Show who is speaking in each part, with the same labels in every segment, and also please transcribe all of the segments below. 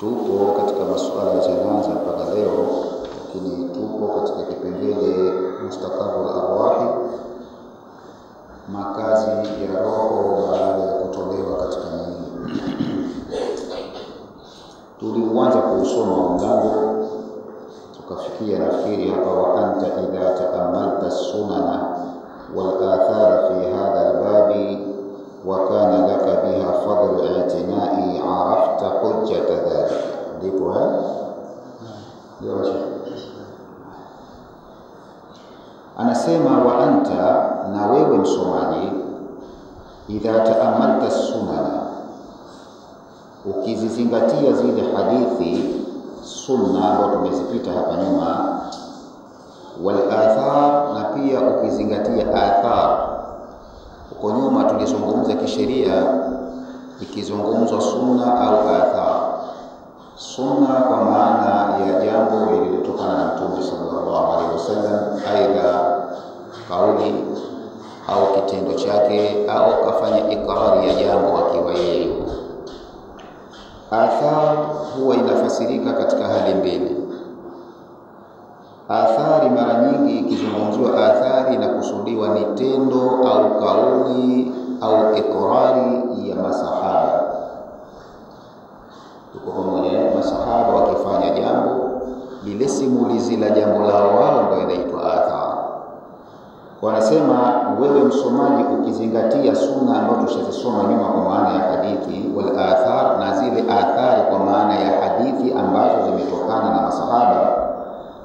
Speaker 1: Tupo katika masuala ya janaza mpaka leo, lakini tupo katika kipengele mustakabul arwahi, makazi ya roho baada ya kutolewa katika miili. Tulianza kusoma mlango tukafikia nafikiri hapa, wa anta idha ta'ammalta sunana wal athara fi hadha al-babi wa kana laka biha fadlu i'tina'i arafta hujjata dhalika. Ndipo ndio anasema, wa anta, na wewe msomaji, idha ta'ammalta sunana, ukizizingatia zile hadithi sunna ambazo tumezipita hapa nyuma, wal athar, na pia ukizingatia athar. Huko nyuma tulizungumza kisheria ikizungumzwa sunna au athar. Sunna kwa maana ya jambo lililotokana na Mtume sallallahu alaihi wasallam, aidha kauli au kitendo chake au kafanya ikrari ya jambo akiwa yeye. Athar huwa inafasirika katika hali mbili. Athari mara nyingi ikizungumziwa athari inakusudiwa ni tendo au kauli au ikrari ya masahaba. Tuko pamoja, masahaba wakifanya jambo, lile simulizi la jambo lao wao ndio inaitwa athar. Wanasema wewe msomaji, ukizingatia sunna ambazo tushazisoma nyuma kwa maana ya hadithi, wal athar, na zile athari kwa maana ya hadithi ambazo zimetokana na masahaba,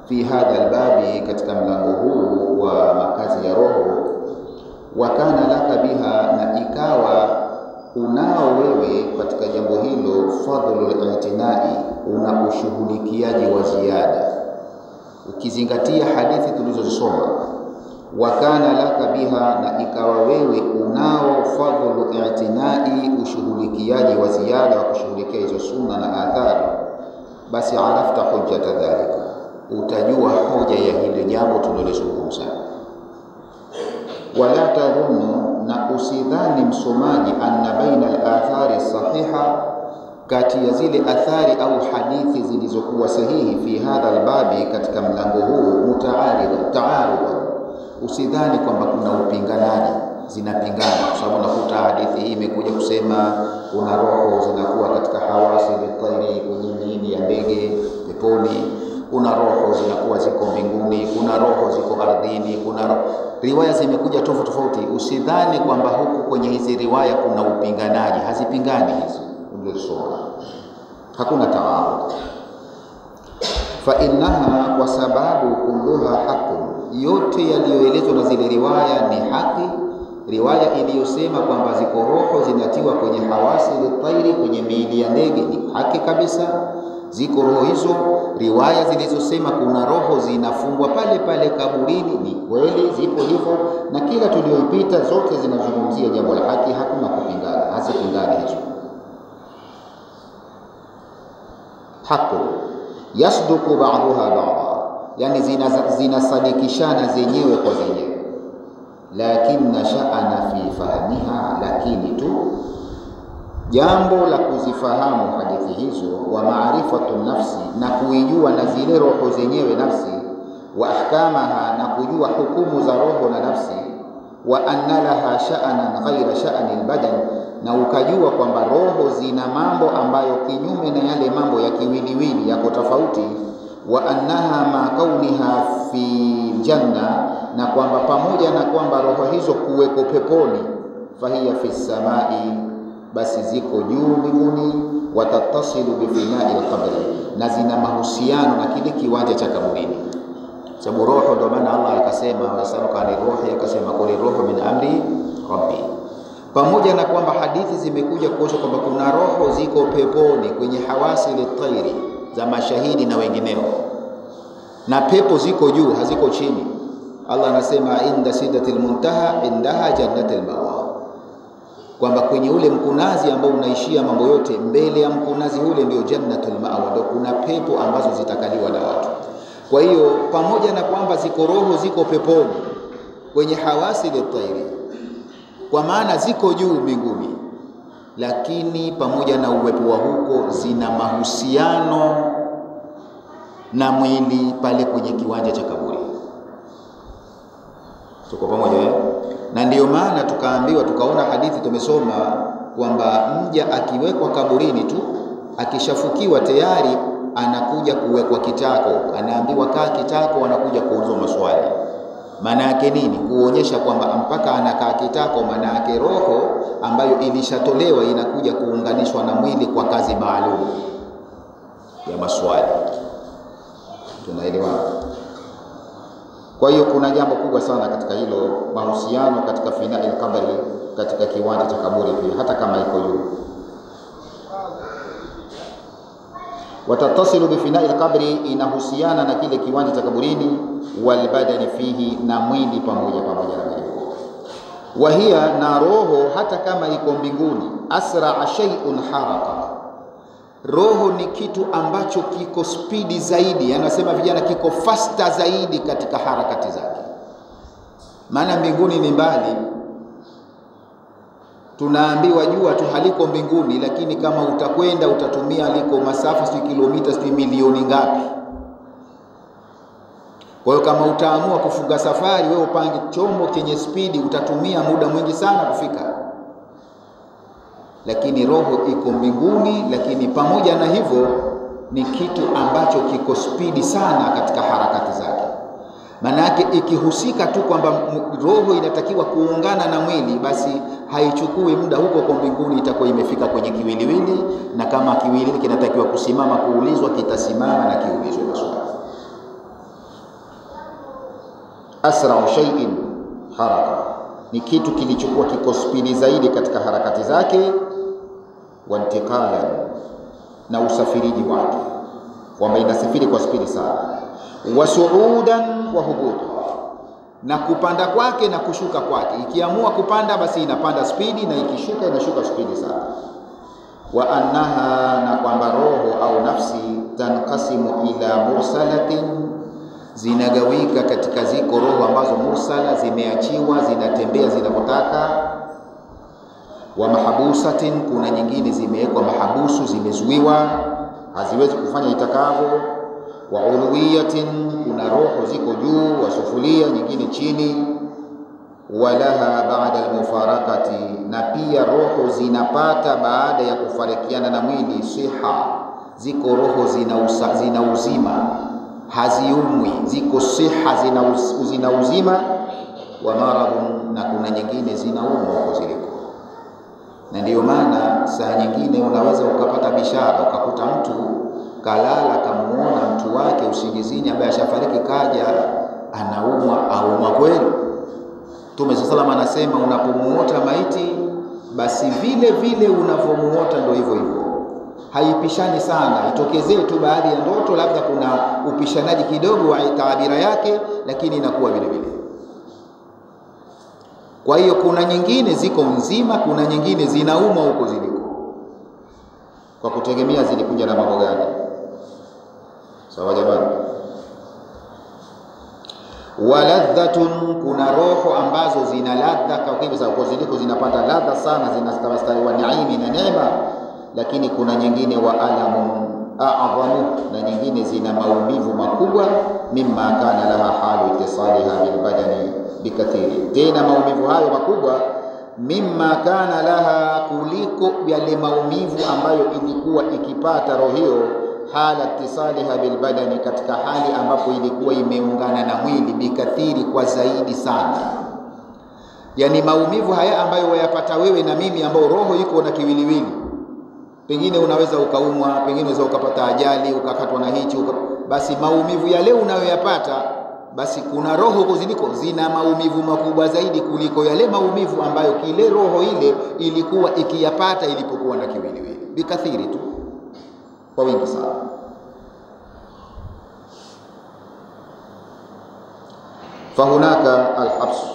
Speaker 1: fi hadha albabi, katika mlango huu wa makazi ya roho, wa kana laka biha, na ikawa unao wewe katika jambo hilo fadhlul i'tinai, una ushughulikiaji wa ziada. Ukizingatia hadithi tulizozisoma, wa kana laka biha, na ikawa wewe unao fadhlul i'tinai, ushughulikiaji wa ziada wa kushughulikia hizo sunna na athari, basi arafta hujjata dhalika, utajua hoja ya hili jambo tulilozungumza. Wala tadhunnu, na usidhani msomaji, anna baina al-athari sahiha, kati ya zile athari au hadithi zilizokuwa sahihi, fi hadha al-babi, katika mlango huu, ta'arud, usidhani kwamba kuna upinganaji, zinapingana, kwa sababu nakuta hadithi hii imekuja kusema kuna roho zinakuwa katika hawasi al-tayri, kwenye miili ya ndege peponi, kuna roho zinakuwa ziko mbinguni, kuna roho ziko ardhini, kuna riwaya zimekuja tofauti. Usidhani kwamba huku kwenye hizi riwaya kuna upinganaji, hazipingani hizo ulizosoma, hakuna taarud. Fa innaha, kwa sababu kulluha haqqun, yote yaliyoelezwa na zile riwaya ni haki. Riwaya iliyosema kwamba ziko roho zinatiwa kwenye hawasi al-tayri, kwenye miili ya ndege, ni haki kabisa, ziko roho hizo. Riwaya zilizosema kuna roho zinafungwa pale pale kaburini, ni kweli, zipo hivyo, na kila tulioipita zote zinazungumzia jambo la haki, hakuna kupingana, hazipingani hizo. Haqqu yasduku ba'daha ba'dha, yani zinasadikishana zenyewe kwa zenyewe. Lakinna sha'ana fi fahmiha, lakini tu jambo la kuzifahamu hadithi hizo, wa maarifatu nafsi, na kuijua na zile roho zenyewe nafsi, wa ahkamaha, na kujua hukumu za roho na nafsi, wa anna laha sha'anan ghaira sha'ani albadan, na ukajua kwamba roho zina mambo ambayo kinyume na yale mambo ya kiwiliwili yako tofauti, wa annaha ma kauniha fi janna, na kwamba pamoja na kwamba roho hizo kuweko peponi, fahiya fi samai, basi ziko juu mbinguni, watatasilu bifinai alqabri, na zina mahusiano na kile kiwanja cha kaburini. Sababu roho, ndio maana Allah akasema wasaluka ni roho, akasema qul roho min amri rabbi. Pamoja na kwamba hadithi zimekuja kuonyesha kwamba kuna roho ziko peponi kwenye hawasi al-tayri za mashahidi na wengineo, na pepo ziko juu, haziko chini. Allah anasema inda sidratil muntaha indaha jannatul mawa, kwamba kwenye ule mkunazi ambao unaishia mambo yote, mbele ya mkunazi ule ndio jannatul mawa, ndio kuna pepo ambazo zitakaliwa na watu. Kwa hiyo pamoja na kwamba ziko roho ziko peponi kwenye hawasi al-tayri, kwa maana ziko juu mbinguni, lakini pamoja na uwepo wa huko zina mahusiano na mwili pale kwenye kiwanja cha kaburi. Tuko pamoja eh? Na ndiyo maana tukaambiwa, tukaona hadithi tumesoma kwamba mja akiwekwa kaburini tu, akishafukiwa tayari anakuja kuwekwa kitako, anaambiwa kaa kitako, anakuja kuulizwa maswali. Maana yake nini? Kuonyesha kwamba mpaka anakaa kitako, maana yake roho ambayo ilishatolewa inakuja kuunganishwa na mwili kwa kazi maalum ya maswali. Tunaelewa? Kwa hiyo kuna jambo kubwa sana katika hilo, mahusiano katika fina'il qabri, katika kiwanja cha kaburi pia, hata kama iko juu. Watatasilu bi fina'il qabri, inahusiana na kile kiwanja cha kaburini, wal badani fihi, na mwili pamoja na mwili. Wa hiya, na roho hata kama iko mbinguni, asra shay'un haraka, roho ni kitu ambacho kiko spidi zaidi, anasema vijana kiko faster zaidi katika harakati zake. Maana mbinguni ni mbali, tunaambiwa jua tu haliko mbinguni, lakini kama utakwenda utatumia liko masafa si kilomita si milioni ngapi. Kwa hiyo kama utaamua kufunga safari, wewe upange chombo chenye spidi, utatumia muda mwingi sana kufika. Lakini roho iko mbinguni, lakini pamoja na hivyo ni kitu ambacho kiko spidi sana katika harakati zake. Maana yake ikihusika tu kwamba roho inatakiwa kuungana na mwili, basi haichukui muda, huko kwa mbinguni itakuwa imefika kwenye kiwiliwili, na kama kiwiliwili kinatakiwa kusimama kuulizwa, kitasimama na kiulizwe maswali. Asra shay'in haraka, ni kitu kilichokuwa kiko spidi zaidi katika harakati zake. Wa intiqala, na usafiriji wake, kwamba inasafiri kwa spidi sana. Wa suudan wa hubuta, na kupanda kwake na kushuka kwake. Ikiamua kupanda basi inapanda spidi, na ikishuka inashuka spidi sana. Wa annaha, na kwamba roho au nafsi, tanqasimu ila mursalatin, zinagawika katika ziko roho ambazo mursala, zimeachiwa, zinatembea zinapotaka. Wa mahabusatin, kuna nyingine zimewekwa mahabusu, zimezuiwa, haziwezi kufanya itakavyo. Wa ulwiyatin, kuna roho ziko juu, wa sufulia, nyingine chini. Walaha baada almufarakati, na pia roho zinapata baada ya kufarikiana na mwili siha, ziko roho zina uzima, haziumwi, ziko siha, zina uzima. Wa maradhun, na kuna nyingine zinaumwa huko ziliko. Na ndiyo maana saa nyingine unaweza ukapata bishara, ukakuta mtu kalala, kamuona mtu wake usingizini ambaye ashafariki, kaja anaumwa kweli. Mtume sallallahu anasema unapomuota maiti, basi vile vile unavomuota ndio hivyo hivyo, haipishani sana. Itokezee tu baadhi ya ndoto labda kuna upishanaji kidogo wa taabira yake, lakini inakuwa vile vile. Kwa hiyo kuna nyingine ziko nzima, kuna nyingine zinauma huko ziliko, kwa kutegemea zilikuja na mambo gani. Sawa jamani? Waladhatun, kuna roho ambazo zina ladha, kwa hivyo sababu ziliko zinapata ladha sana, zinastawastari wa naimi na neema. Lakini kuna nyingine wa alamun a'dhamu, na nyingine zina maumivu makubwa. Mimma kana laha halu ittisaliha bil badani bikathiri, tena maumivu hayo makubwa mimma kana laha, kuliko yale maumivu ambayo ilikuwa ikipata roho hiyo, hala ittisaliha bil badani, katika hali ambapo ilikuwa imeungana na mwili, bikathiri, kwa zaidi sana. Yani maumivu haya ambayo wayapata wewe na mimi, ambao roho iko na kiwiliwili, pengine unaweza ukaumwa, pengine unaweza ukapata ajali, ukakatwa na hichi basi maumivu yale unayoyapata, basi kuna roho huko ziliko zina maumivu makubwa zaidi kuliko yale maumivu ambayo kile roho ile ilikuwa ikiyapata ilipokuwa na kiwiliwili, bikathiri tu, kwa wingi sana. Fahunaka alhabsu,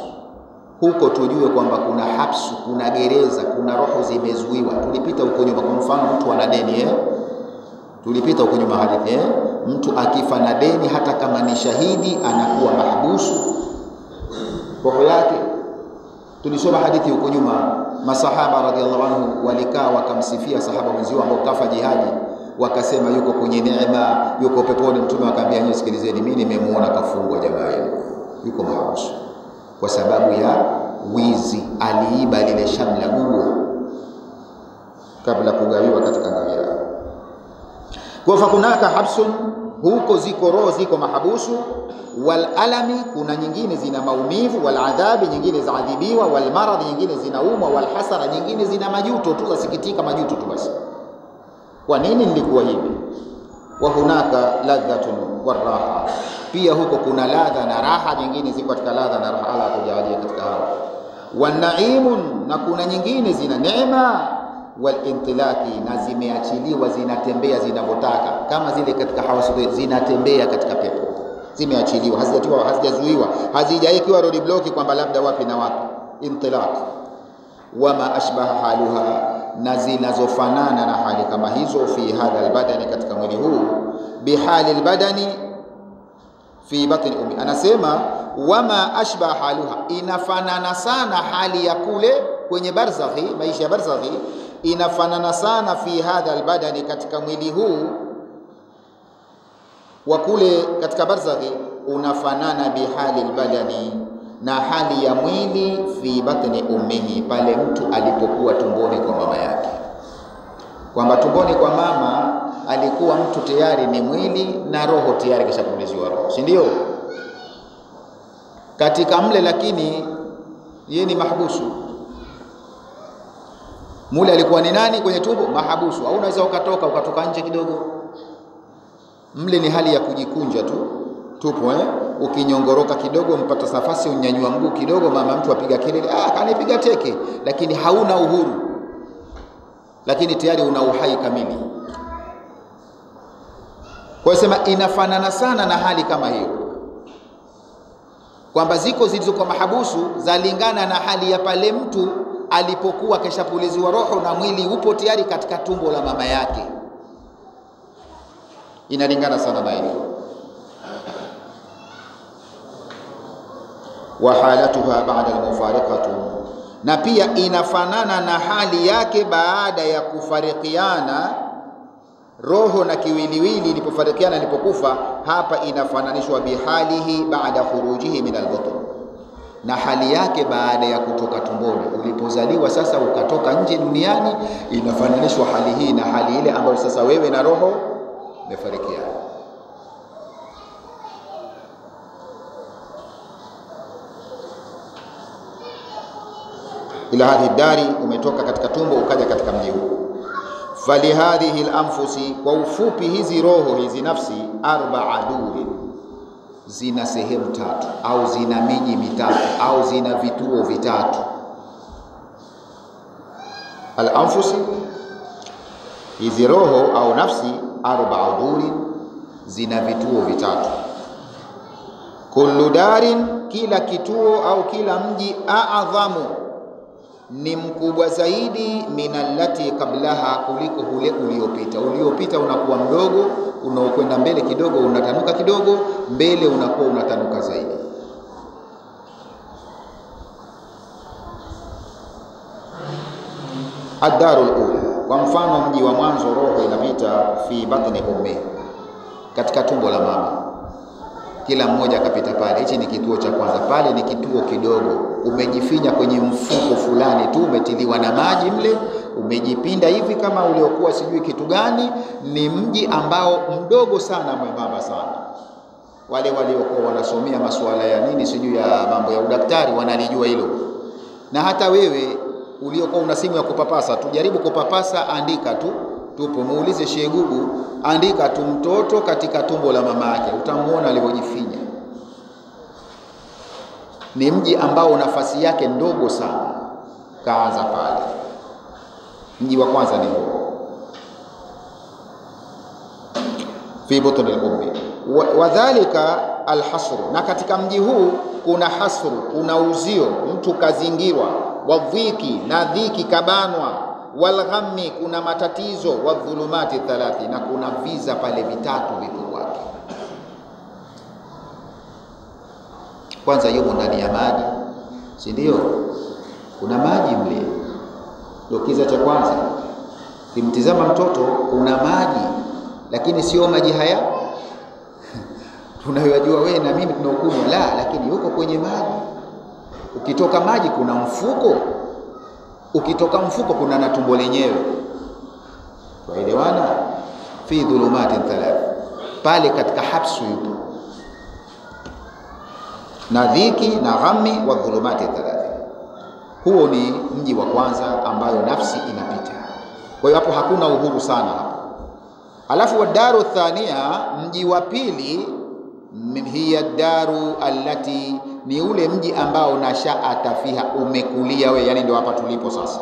Speaker 1: huko tujue kwamba kuna habsu, kuna gereza, kuna roho zimezuiwa. Tulipita huko nyuma, kwa mfano mtu ana deni tulipita huko nyuma hadithi mtu akifa na deni, hata kama ni shahidi, anakuwa mahbusu roho yake. Tulisoma hadithi huko nyuma, masahaba radhiallahu anhu walikaa wakamsifia sahaba wenzao ambao kafa jihadi, wakasema yuko kwenye neema, yuko peponi. Mtume akamwambia, nyinyi sikilizeni, mimi nimemuona kafungwa jamaa yenu, yuko mahabusu kwa sababu ya wizi. Aliiba lile shamla guo kabla kugawiwa katika ngawira. Kwa fakunaka habsun, huko ziko roho ziko mahabusu. Wal alami, kuna nyingine zina maumivu. Wal adhabi, nyingine zaadhibiwa. Wal maradhi, nyingine zinaumwa. Wal hasara, nyingine zina majuto tu, zasikitika majuto tu basi. Kwa nini nilikuwa hivi? Wa hunaka ladhatun waraha, pia huko kuna ladha na raha, nyingine ziko katika ladha na raha. Ala tujalie katika hao. Wan naimun, na kuna nyingine zina neema. Wal intilaki, na zimeachiliwa, zinatembea zinavyotaka, kama zile katika hawasu zinatembea katika pepo, zimeachiliwa, hazijazuiwa, hazijaekiwa road block kwamba labda wapi na wapi. Intilaq. Wama ashbaha haluha, na zinazofanana na hali kama hizo, fi hadha albadani, katika mwili huu, bihali albadani fi batni ummi. Anasema wama ashbaha haluha, inafanana sana hali ya kule kwenye barzakhi, maisha ya barzakhi inafanana sana, fi hadha albadani, katika mwili huu wa kule katika barzakhi unafanana bihali albadani, na hali ya mwili fi batni ummihi, pale mtu alipokuwa tumboni kwa mama yake. Kwamba tumboni kwa mama alikuwa mtu tayari ni mwili na roho tayari kishapuliziwa roho, si ndio? Katika mle, lakini yeye ni mahbusu. Mule alikuwa ni nani kwenye tumbo? Mahabusu. Au unaweza ukatoka nje kidogo. Mle ni hali ya kujikunja tu, tupo ukinyongoroka kidogo, mpata nafasi unyanyua mguu kidogo, mama mtu apiga kelele, kanipiga teke, lakini hauna uhuru, lakini tayari una uhai kamili. Kwa sema inafanana sana na hali kama hiyo, kwamba ziko zilizokuwa mahabusu zalingana na hali ya pale mtu alipokuwa keshapuliziwa roho na mwili upo tayari katika tumbo la mama yake, inalingana sana na hiyo. Wa halatuha ba'da al-mufariqatu, na pia inafanana na hali yake baada ya kufarikiana roho na kiwiliwili, ilipofarikiana, ilipokufa. Hapa inafananishwa bihalihi ba'da khurujihi min al-batn, na hali yake baada ya kutoka tumboni. Ulipozaliwa sasa ukatoka nje duniani, inafananishwa hali hii na hali ile ambayo sasa wewe na roho mmefarikiana. Ila hadhi dari, umetoka katika tumbo ukaja katika mji huu. Fali hadhihi al-anfusi, kwa ufupi hizi roho hizi nafsi, arba'a duri, zina sehemu tatu, au zina miji mitatu, au zina vituo vitatu. Al-anfusi, hizi roho au nafsi, arba'a duri, zina vituo vitatu. Kullu darin, kila kituo au kila mji, a'adhamu, ni mkubwa zaidi, minallati kablaha, kuliko ule uliopita. Uliopita unakuwa mdogo, unaokwenda mbele kidogo unatanuka kidogo, mbele unakuwa unatanuka zaidi. Ad-darul ula, kwa mfano mji wa mwanzo, roho inapita fi batni ummi, katika tumbo la mama. Kila mmoja akapita pale. Hichi ni kituo cha kwanza. Pale ni kituo kidogo, umejifinya kwenye mfuko fulani tu, umetiliwa na maji mle, umejipinda hivi kama uliokuwa sijui kitu gani. Ni mji ambao mdogo sana, mwembamba sana. Wale waliokuwa wanasomea masuala ya nini sijui ya mambo ya udaktari wanalijua hilo. Na hata wewe uliokuwa una simu ya kupapasa, tujaribu kupapasa, andika tu, tupo muulize Sheikh Gugu, andika tu mtoto katika tumbo la mama yake, utamuona alivyojifinya. Ni mji ambao nafasi yake ndogo sana. Kaanza pale. Mji wa kwanza ni huo, fi butun al-ummi. Wadhalika al-hasr, na katika mji huu kuna hasru, kuna uzio, mtu kazingirwa. Wadhiki, na dhiki, kabanwa. Walghammi, kuna matatizo. Wadhulumati thalathi, na kuna viza pale vitatu vipo kwake. Kwanza yumo ndani ya maji, si ndio? Kuna maji mle, Ndio kiza cha kwanza. Kimtizama mtoto una maji, lakini sio maji haya tunayojua wewe na mimi tunahukumu, la, lakini yuko kwenye maji. Ukitoka maji kuna mfuko, ukitoka mfuko kuna na tumbo lenyewe. Waelewana? Fi dhulumati thalath, pale katika habsu yupo na dhiki na ghammi wa dhulumati thalath. Huo ni mji wa kwanza ambayo nafsi inapita. Kwa hiyo hapo hakuna uhuru sana hapo. Alafu wa daru thania, mji wa pili, hiya daru allati, ni ule mji ambao nasha'ata fiha, umekulia we, yani ndio hapa tulipo sasa.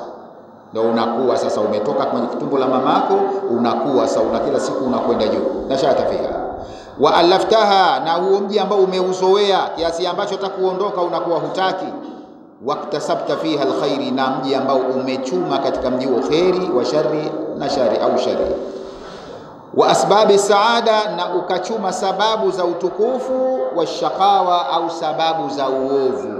Speaker 1: Ndio unakuwa sasa, umetoka kwenye tumbo la mamako, unakuwa sasa, una kila siku unakwenda juu. Nasha'ata fiha wa alaftaha, na huo mji ambao umeuzoea kiasi ambacho utakuondoka unakuwa hutaki. Waktasabta fiha alkhairi, na mji ambao umechuma katika mji wa khairi wa shari na shari au shari. Wa asbabi saada, na ukachuma sababu za utukufu, wa shakawa au sababu za uovu.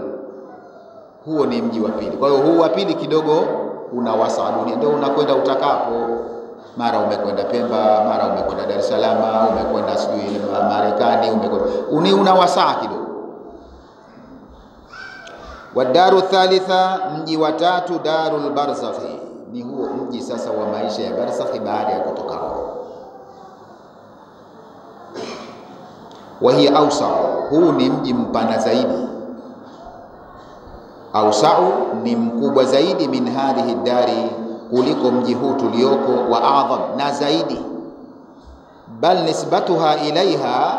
Speaker 1: Huo ni mji wa pili. Kwa hiyo huu wa pili kidogo unawasa dunia, ndio unakwenda utakapo. Mara umekwenda Pemba, mara umekwenda Dar es Salaam, umekwenda sijui Marekani, umekwenda unawasa kidogo. Wa daru thalitha, mji wa tatu, darul barzakhi, ni huo mji sasa wa maisha ya barzakhi baada ya kutoka roho. Wa hiya awsa'u, huu ni mji mpana zaidi. Awsa'u ni mkubwa zaidi, min hadhihi dari, kuliko mji huu tulioko, wa a'dham, na zaidi. Bal nisbatuha ilaiha,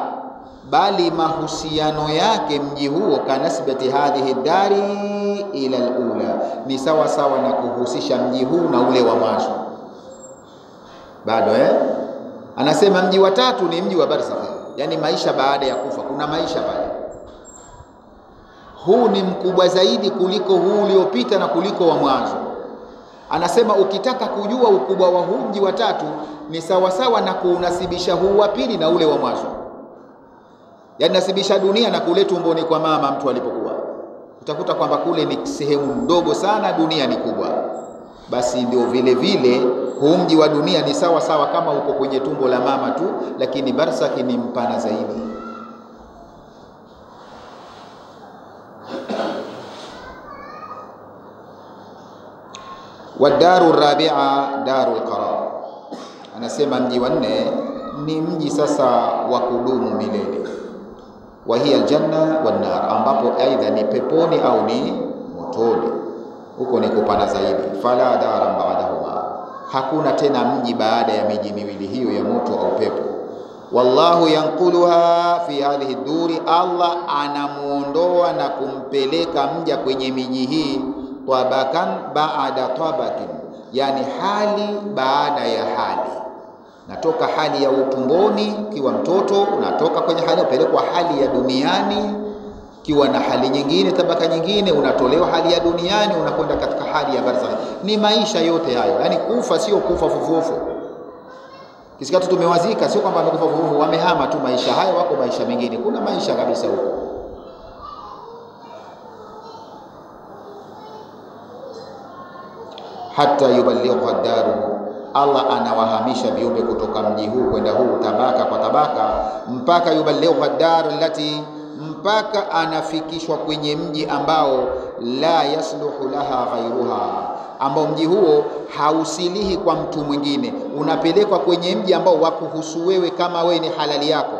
Speaker 1: bali mahusiano yake mji huo, kanasbati hadhihi dari ila alula, ni sawa sawa na kuhusisha mji huu na ule wa mwanzo. Bado anasema mji wa tatu ni mji wa barzakh, yani maisha baada ya kufa, kuna maisha pale. Huu ni mkubwa zaidi kuliko huu uliopita na kuliko wa mwanzo. Anasema ukitaka kujua ukubwa wa huu mji wa tatu, ni sawa sawa na kuunasibisha huu wa pili na ule wa mwanzo. Yani nasibisha dunia na kule tumboni kwa mama mtu alipokuwa, utakuta kwamba kule ni sehemu ndogo sana, dunia ni kubwa. Basi ndio vile vile huu mji wa dunia ni sawa sawa kama uko kwenye tumbo la mama tu, lakini barzakhi ni mpana zaidi. Wa daru rabi'a darul qarar, anasema mji wa nne ni mji sasa wa kudumu milele. Wa hiya aljanna wan nar, ambapo aidha ni peponi au ni motoni. Huko ni kupana zaidi. Fala dara ba'dahuma, hakuna tena mji baada ya miji miwili hiyo ya moto au pepo. Wallahu yanquluha fi hadhihi duri, Allah anamuondoa na kumpeleka mja kwenye miji hii, tabakan ba'da tabakin, yani hali baada ya hali. Natoka hali ya utumboni kiwa mtoto, unatoka kwenye hali upelekwa hali ya duniani kiwa na hali nyingine, tabaka nyingine, unatolewa hali ya duniani unakwenda katika hali ya barzakh. Ni maisha yote hayo, yani kufa sio kufa fufufu. Kisikia tu tumewazika, sio kwamba wamekufa fufufu, wamehama tu maisha hayo, wako maisha mengine. Kuna maisha kabisa huko. Hatta yuballigha daru, Allah anawahamisha viumbe kutoka mji huu kwenda huu, tabaka kwa tabaka, mpaka yuballigha daru allati, mpaka anafikishwa kwenye mji ambao la yasluhu laha ghairuha, ambao mji huo hausilihi kwa mtu mwingine. Unapelekwa kwenye mji ambao wakuhusu wewe kama wewe ni halali yako,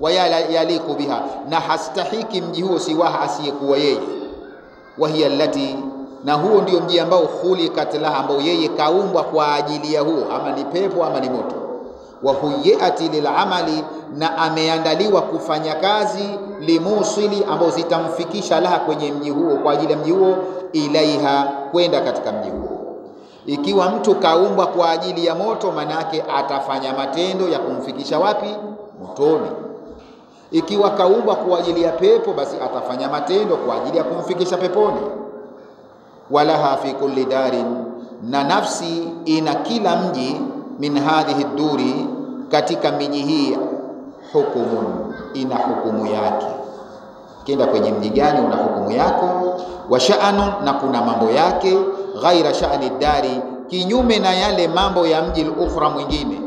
Speaker 1: wala yaliku biha, na hastahiki mji huo siwaha asiyekuwa yeye. Wa hiya allati, na huo ndio mji ambao khuliqat laha, ambao yeye kaumbwa kwa ajili ya huo, ama ni pepo ama ni moto. Wa huyati lilamali, na ameandaliwa kufanya kazi, limusili, ambao zitamfikisha laha kwenye mji huo, kwa ajili ya mji huo, ilaiha, kwenda katika mji huo. Ikiwa mtu kaumbwa kwa ajili ya moto, manake atafanya matendo ya kumfikisha wapi? Motoni. Ikiwa kaumbwa kwa ajili ya pepo, basi atafanya matendo kwa ajili ya kumfikisha peponi. Walaha fi kulli darin, na nafsi ina kila mji, min hadhihi duri, katika miji hii, hukumun, ina hukumu yake. Kenda kwenye mji gani una hukumu yako, wa sha'anun, na kuna mambo yake, ghaira sha'ni dari, kinyume na yale mambo ya mji al-ukhra mwingine.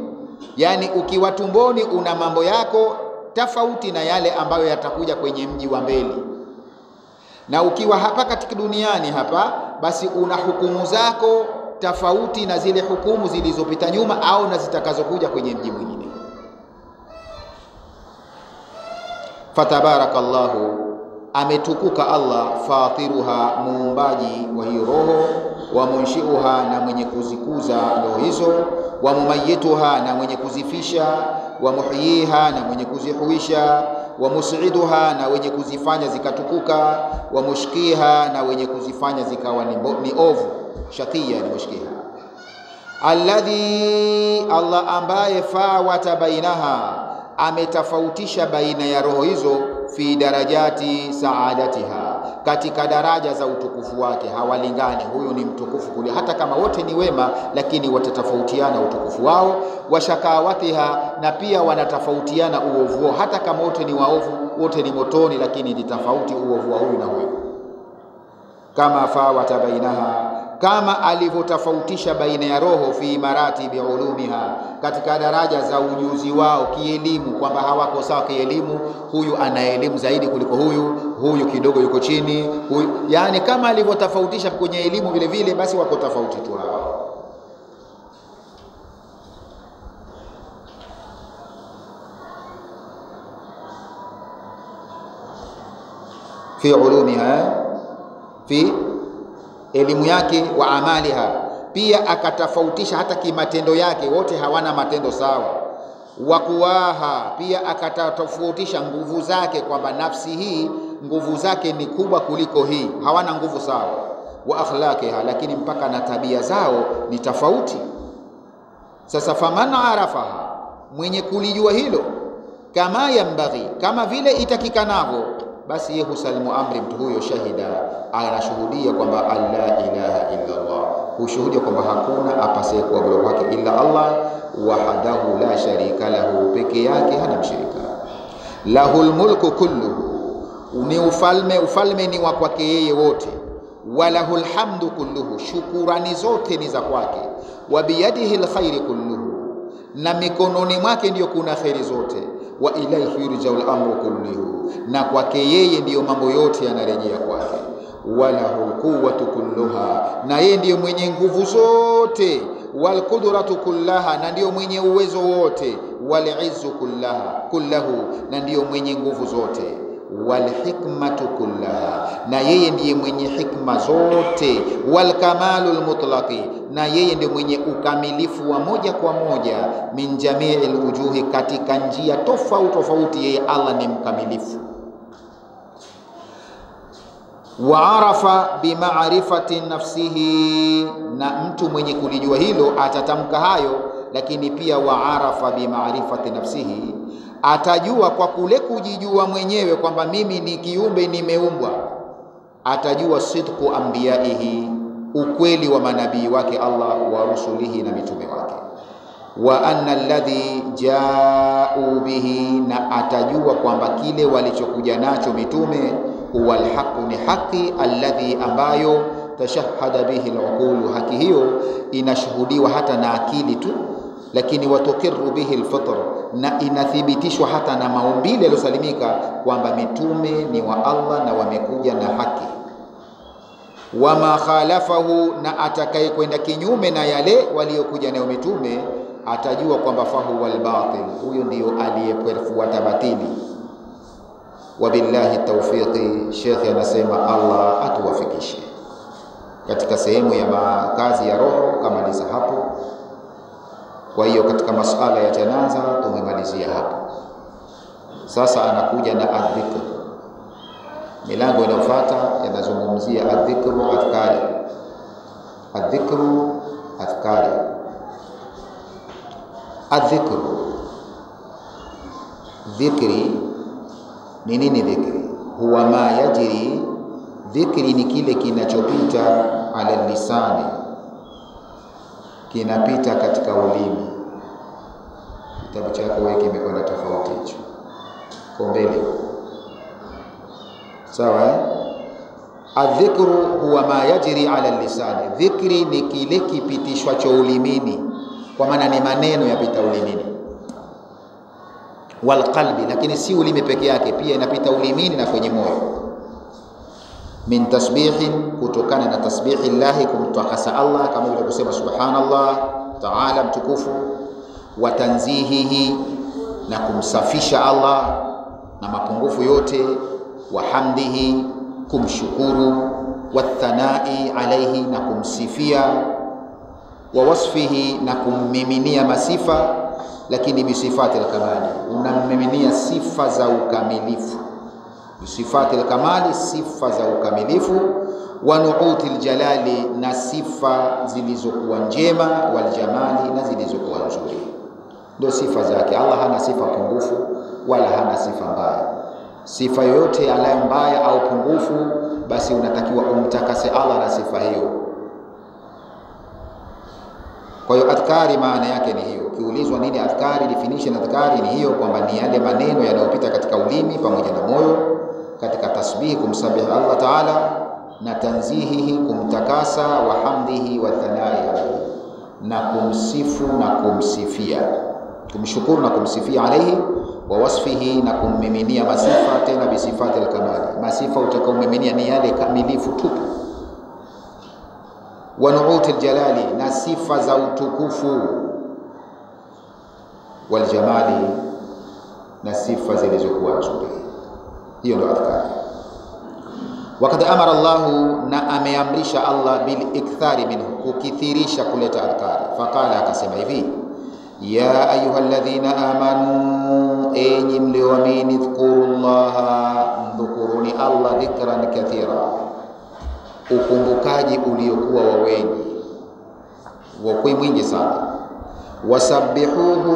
Speaker 1: Yani ukiwa tumboni una mambo yako tofauti na yale ambayo yatakuja kwenye mji wa mbele, na ukiwa hapa katika duniani hapa, basi una hukumu zako tofauti na zile hukumu zilizopita nyuma au na zitakazokuja kwenye mji mwingine. Fatabarakallahu, ametukuka Allah, fatiruha, muumbaji wa hiyo roho, wa munshiuha, na mwenye kuzikuza roho hizo, wa mumayituha, na mwenye kuzifisha, wa muhyiha, na mwenye kuzihuisha, wa mus'iduha, na wenye kuzifanya zikatukuka, wa mushkiha, na wenye kuzifanya zikawa ni ovu. Shaqiya ni mushkiha. Alladhi, Allah ambaye fawata bainaha, ametafautisha baina ya roho hizo, fi darajati saadatiha, katika daraja za utukufu wake, hawalingani. Huyu ni mtukufu kule, hata kama wote ni wema, lakini watatofautiana utukufu wao. Wa shakawatiha, na pia wanatofautiana uovu wao, hata kama wote ni waovu, wote ni motoni, lakini ni tofauti uovu wa huyu na huyu. Kama fawata bainaha, kama alivyotofautisha baina ya roho, fi maratibi ulumiha, katika daraja za ujuzi wao kielimu, kwamba hawako sawa kielimu. Huyu ana elimu zaidi kuliko huyu, huyu kidogo yuko chini, huyu, yani kama alivyotofautisha kwenye elimu vile vile, basi wako tofauti tu hao. Fi ulumiha, fi elimu yake, wa amaliha, pia akatofautisha hata kimatendo yake, wote hawana matendo sawa. Wa kuwaha, pia akatofautisha nguvu zake, kwamba nafsi hii nguvu zake ni kubwa kuliko hii, hawana nguvu sawa. Wa akhlaqiha, lakini mpaka na tabia zao ni tofauti. Sasa faman arafaha, mwenye kulijua hilo, kama yambaghi, kama vile itakikanavyo, basi yeye husalimu amri, mtu huyo shahida, anashuhudia kwamba la ilaha illa Allah, hushuhudia kwamba hakuna apasaye kuabudiwa kwake illa Allah, wahdahu la sharika lahu, peke yake hana mshirika. Lahul mulku kulluhu, ni ufalme ni wa kwake yeye wote. Walahul hamdu kulluhu, shukurani zote ni za kwake. Wa biyadihi alkhairu kulluhu, na mikononi mwake ndiyo kuna khairi zote. Wa ilayhi yurja'ul amru kulluhu, na kwake yeye ndiyo mambo yote yanarejea kwake. Walahul quwwatu kulluha, na yeye ndiyo mwenye nguvu zote. Wal qudratu kullaha, na ndiyo mwenye uwezo wote. Wal izzu kullahu, na ndiyo mwenye nguvu zote. Wal hikmatu kullaha, na yeye ndiye mwenye hikma zote. Wal kamalul mutlaqi, na yeye ndiye mwenye ukamilifu wa moja kwa moja. Min jami'il wujuhi, katika njia tofauti, yeye Allah ni mkamilifu. Wa arafa bima'rifati nafsihi, na mtu mwenye kulijua hilo atatamka hayo, lakini pia wa arafa bima'rifati nafsihi, atajua kwa kule kujijua mwenyewe kwamba mimi ni kiumbe nimeumbwa. Atajua sidqu anbiyaihi, ukweli wa manabii wake Allah, wa rusulihi, na mitume wake. Wa anna alladhi ja'u bihi, na atajua kwamba kile walichokuja nacho mitume, huwa alhaqu, ni haki, alladhi, ambayo tashahhada bihi al'uqulu, haki hiyo inashuhudiwa hata na akili tu, lakini watukiru bihi alfitr, na inathibitishwa hata na maumbile yaliyosalimika kwamba mitume ni wa Allah na wamekuja na haki. Wama khalafahu, na atakaye kwenda kinyume na yale waliokuja nayo mitume, atajua kwamba fahuwa albatil, huyo ndiyo aliyefuata batili. Wabillahi tawfiqi. Sheikh anasema Allah atuwafikishe katika sehemu ya makazi ya roho kama lisa hapo. Kwa hiyo katika masuala ya janaza tumemalizia hapo. Sasa anakuja na adhikr. Milango inayofuata yanazungumzia adhikru, adhkari. Adhikru, adhkari. Adhikru, dhikri ni nini? Dhikri huwa ma yajri, dhikri ni kile kinachopita ala lisani, kinapita katika ulimi. Kitabu chako wewe kimekwenda tofauti hicho kwa mbele, sawa? Adhikru huwa ma yajri ala lisani, dhikri ni kile kipitishwa cha ulimini, kwa maana ni maneno yapita ulimini. Wal qalbi, lakini si ulimi peke yake, pia inapita ulimini na kwenye moyo. Min tasbihin, kutokana na tasbihi llahi, kumtakasa Allah, kama vile kusema subhanallah ta'ala mtukufu, wa tanzihihi, na kumsafisha Allah na mapungufu yote, wa hamdihi, kumshukuru, wa thanai alayhi, na kumsifia, wa wasfihi, na kummiminia masifa, lakini bisifati al-kamali, unammiminia sifa za ukamilifu, bisifati al-kamali, sifa za ukamilifu, wa nuuti al-jalali, na sifa zilizokuwa njema, wal jamali, na zilizokuwa nzuri. Ndio sifa zake. Allah hana sifa pungufu wala hana sifa mbaya. Sifa yoyote alayo mbaya au pungufu, basi unatakiwa umtakase Allah na sifa hiyo. Kwa hiyo adhkari maana yake ni hiyo. Ukiulizwa nini adhkari, definition adhkari ni hiyo, kwamba ni yale maneno yanayopita katika ulimi pamoja na moyo, katika tasbihi kumsabihi Allah Ta'ala, na tanzihihi, kumtakasa, wa hamdihi wa thanai alayhi, na kumsifu na kumsifia, kumshukuru na kumsifia alayhi, wa wasfihi, na kummiminia masifa, tena bisifati al-kamali, masifa utakaomiminia ni yale kamilifu tupu, wa nuuti al-jalali, na sifa za utukufu, wal jamali, na sifa zilizokuwa nzuri. Hiyo ndio adhkari. Wakati amara Allahu, na ameamrisha Allah, bil ikthari minhu, kukithirisha kuleta adhkari. Faqala, akasema hivi, ya ayyuhalladhina amanu, enyi mlioamini, dhkurullaha, mdhukuruni Allah, dhikran kathira, ukumbukaji uliokuwa wa wengi, wa mwingi sana. Wasabbihuhu,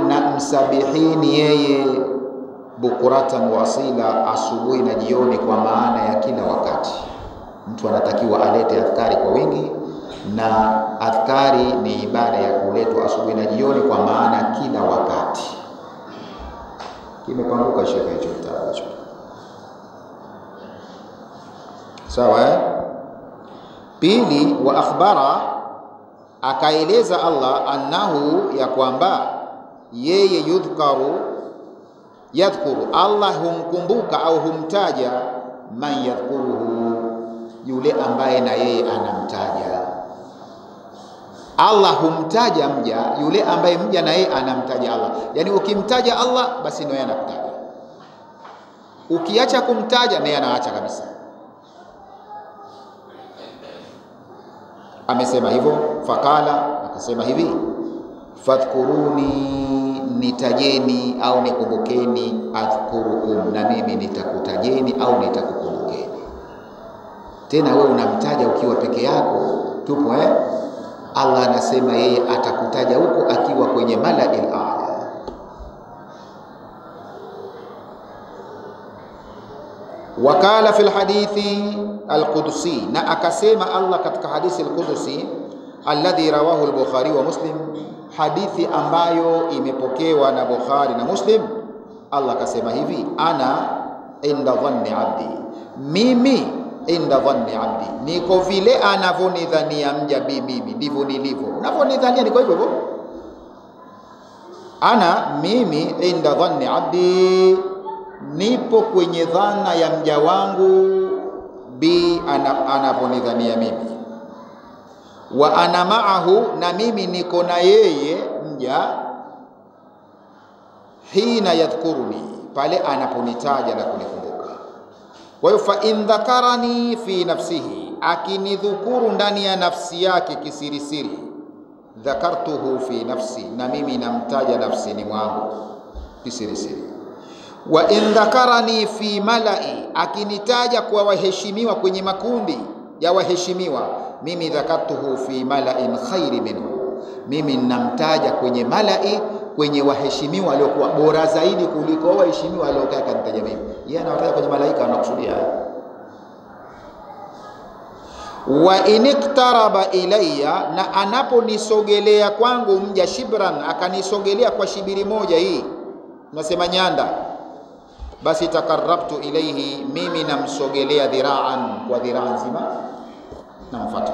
Speaker 1: na msabihini yeye, bukuratan wa asila, asubuhi na jioni, kwa maana ya kila wakati. Mtu anatakiwa alete adhkari kwa wingi, na adhkari ni ibada ya kuletwa asubuhi na jioni, kwa maana kila wakati. Kimepanguka shekhe hicho kitabu hicho, sawa eh? Pili, wa akhbara, akaeleza Allah, annahu, ya kwamba yeye, yadhkuru, Allah humkumbuka au humtaja, man yadhkuruhu, yule ambaye na yeye anamtaja. Allah humtaja mja, yule ambaye mja na yeye anamtaja Allah. Yani ukimtaja Allah, basi ndio anakutaja. Ukiacha kumtaja, naye anaacha kabisa. Amesema hivyo. Fakala, akasema hivi, fadhkuruni, nitajeni au nikumbukeni, adhkurukum, na mimi nitakutajeni au nitakukumbukeni. Tena wewe unamtaja ukiwa peke yako tupo eh? Allah anasema yeye atakutaja huko akiwa kwenye mala'il a'la. Wakala fil hadithi al-Qudsi, na akasema Allah katika hadithi al-Qudsi, alladhi rawahu al-Bukhari wa Muslim, hadithi ambayo imepokewa na Bukhari na Muslim. Allah akasema hivi, ana inda dhanni abdi, mimi inda dhanni abdi, niko vile anavyonidhania mja mimi, ndivyo nilivyo. Unavyonidhania niko hivyo hivyo. Ana mimi inda dhanni abdi, nipo kwenye dhana ya mja wangu, bi anavyonidhania mimi. Wa ana ma'ahu, na mimi niko na yeye mja, hina yadhkuruni, pale anaponitaja na kunikumbuka. Kwa hiyo fa in dhakarani fi nafsihi, akinidhukuru ndani ya nafsi yake kisirisiri, dhakartuhu fi nafsi, na mimi namtaja nafsini mwangu kisirisiri. Wa in dhakarani fi mala'i, akinitaja kwa waheshimiwa kwenye makundi ya waheshimiwa, mimi dhakartuhu fi mala'in khairi minhu, mimi namtaja kwenye mala'i, kwenye waheshimiwa waliokuwa bora zaidi kuliko waheshimiwa waliokaa kanitaja mimi. Yeye anawataja kwenye malaika, anakusudia wa iniktaraba ilayya, na anaponisogelea kwangu mja, shibran, akanisogelea kwa shibiri moja, hii tunasema nyanda, basi takarrabtu ilayhi, mimi namsogelea dhira'an, kwa dhiraa nzima namfuata.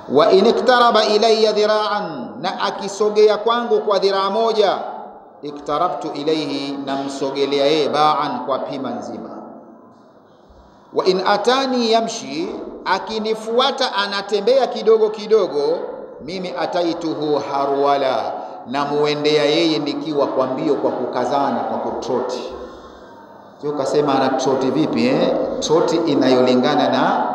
Speaker 1: Wa in iktaraba ilayya dhira'an, na akisogea kwangu kwa dhiraa moja, iktarabtu ilayhi, namsogelea yeye ba'an, kwa pima nzima. Wa in atani yamshi, akinifuata anatembea kidogo kidogo, mimi ataituhu harwala, na muendea yeye nikiwa kwa mbio, kwa kukazana, kwa kutroti. Sio kasema ana troti vipi troti inayolingana na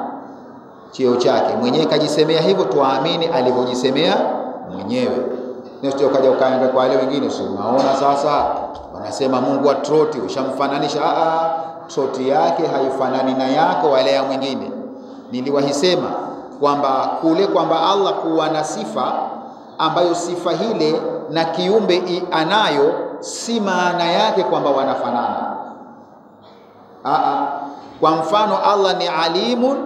Speaker 1: cheo chake mwenyewe, kajisemea hivyo, tuamini alivyojisemea mwenyewe. Ndio kaja ukaanga kwa wale wengine, sio unaona sasa wanasema Mungu wa troti, ushamfananisha. Troti yake haifanani na yako wala ya mwingine. Niliwahisema kwamba kule kwamba Allah kuwa na sifa ambayo sifa hile na kiumbe anayo, si maana yake kwamba wanafanana. Kwa mfano Allah ni alimun,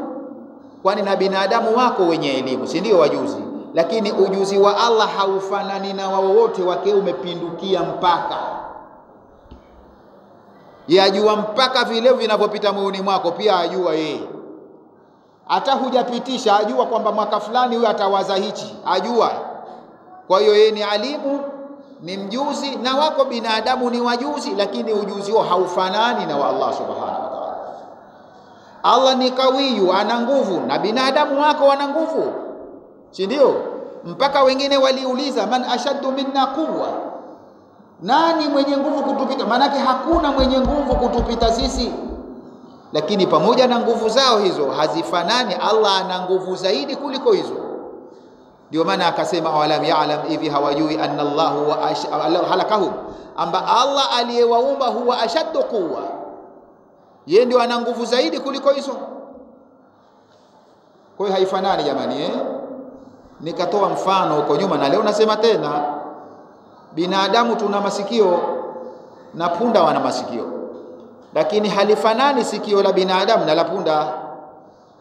Speaker 1: kwani na binadamu wako wenye elimu, si ndio wajuzi? Lakini ujuzi wa Allah haufanani na wao wote, wake umepindukia mpaka yajua mpaka vile vinavyopita moyoni mwako, pia ajua yeye. Hata hujapitisha ajua kwamba mwaka fulani huyu atawaza hichi, ajua. Kwa hiyo yeye ni alimu, ni mjuzi, na wako binadamu ni wajuzi, lakini ujuzi wao haufanani na wa Allah subhanahu wa ta'ala. Allah ni kawiyu, ana nguvu, na binadamu wako wana nguvu, si ndio? Mpaka wengine waliuliza, man ashaddu minna quwwa, nani mwenye nguvu kutupita? Maanake hakuna mwenye nguvu kutupita sisi, lakini pamoja na nguvu zao hizo hazifanani. Allah ana nguvu zaidi kuliko hizo. Ndio maana akasema awalam ya'lam, hivi hawajui anna Allah huwa halakahum, amba Allah aliyewaumba huwa ashaddu quwwa, yeye ndio ana nguvu zaidi kuliko hizo. Kwa hiyo haifanani jamani. Nikatoa mfano huko nyuma na leo nasema tena, binadamu tuna masikio na punda wana masikio, lakini halifanani sikio la binadamu na la punda.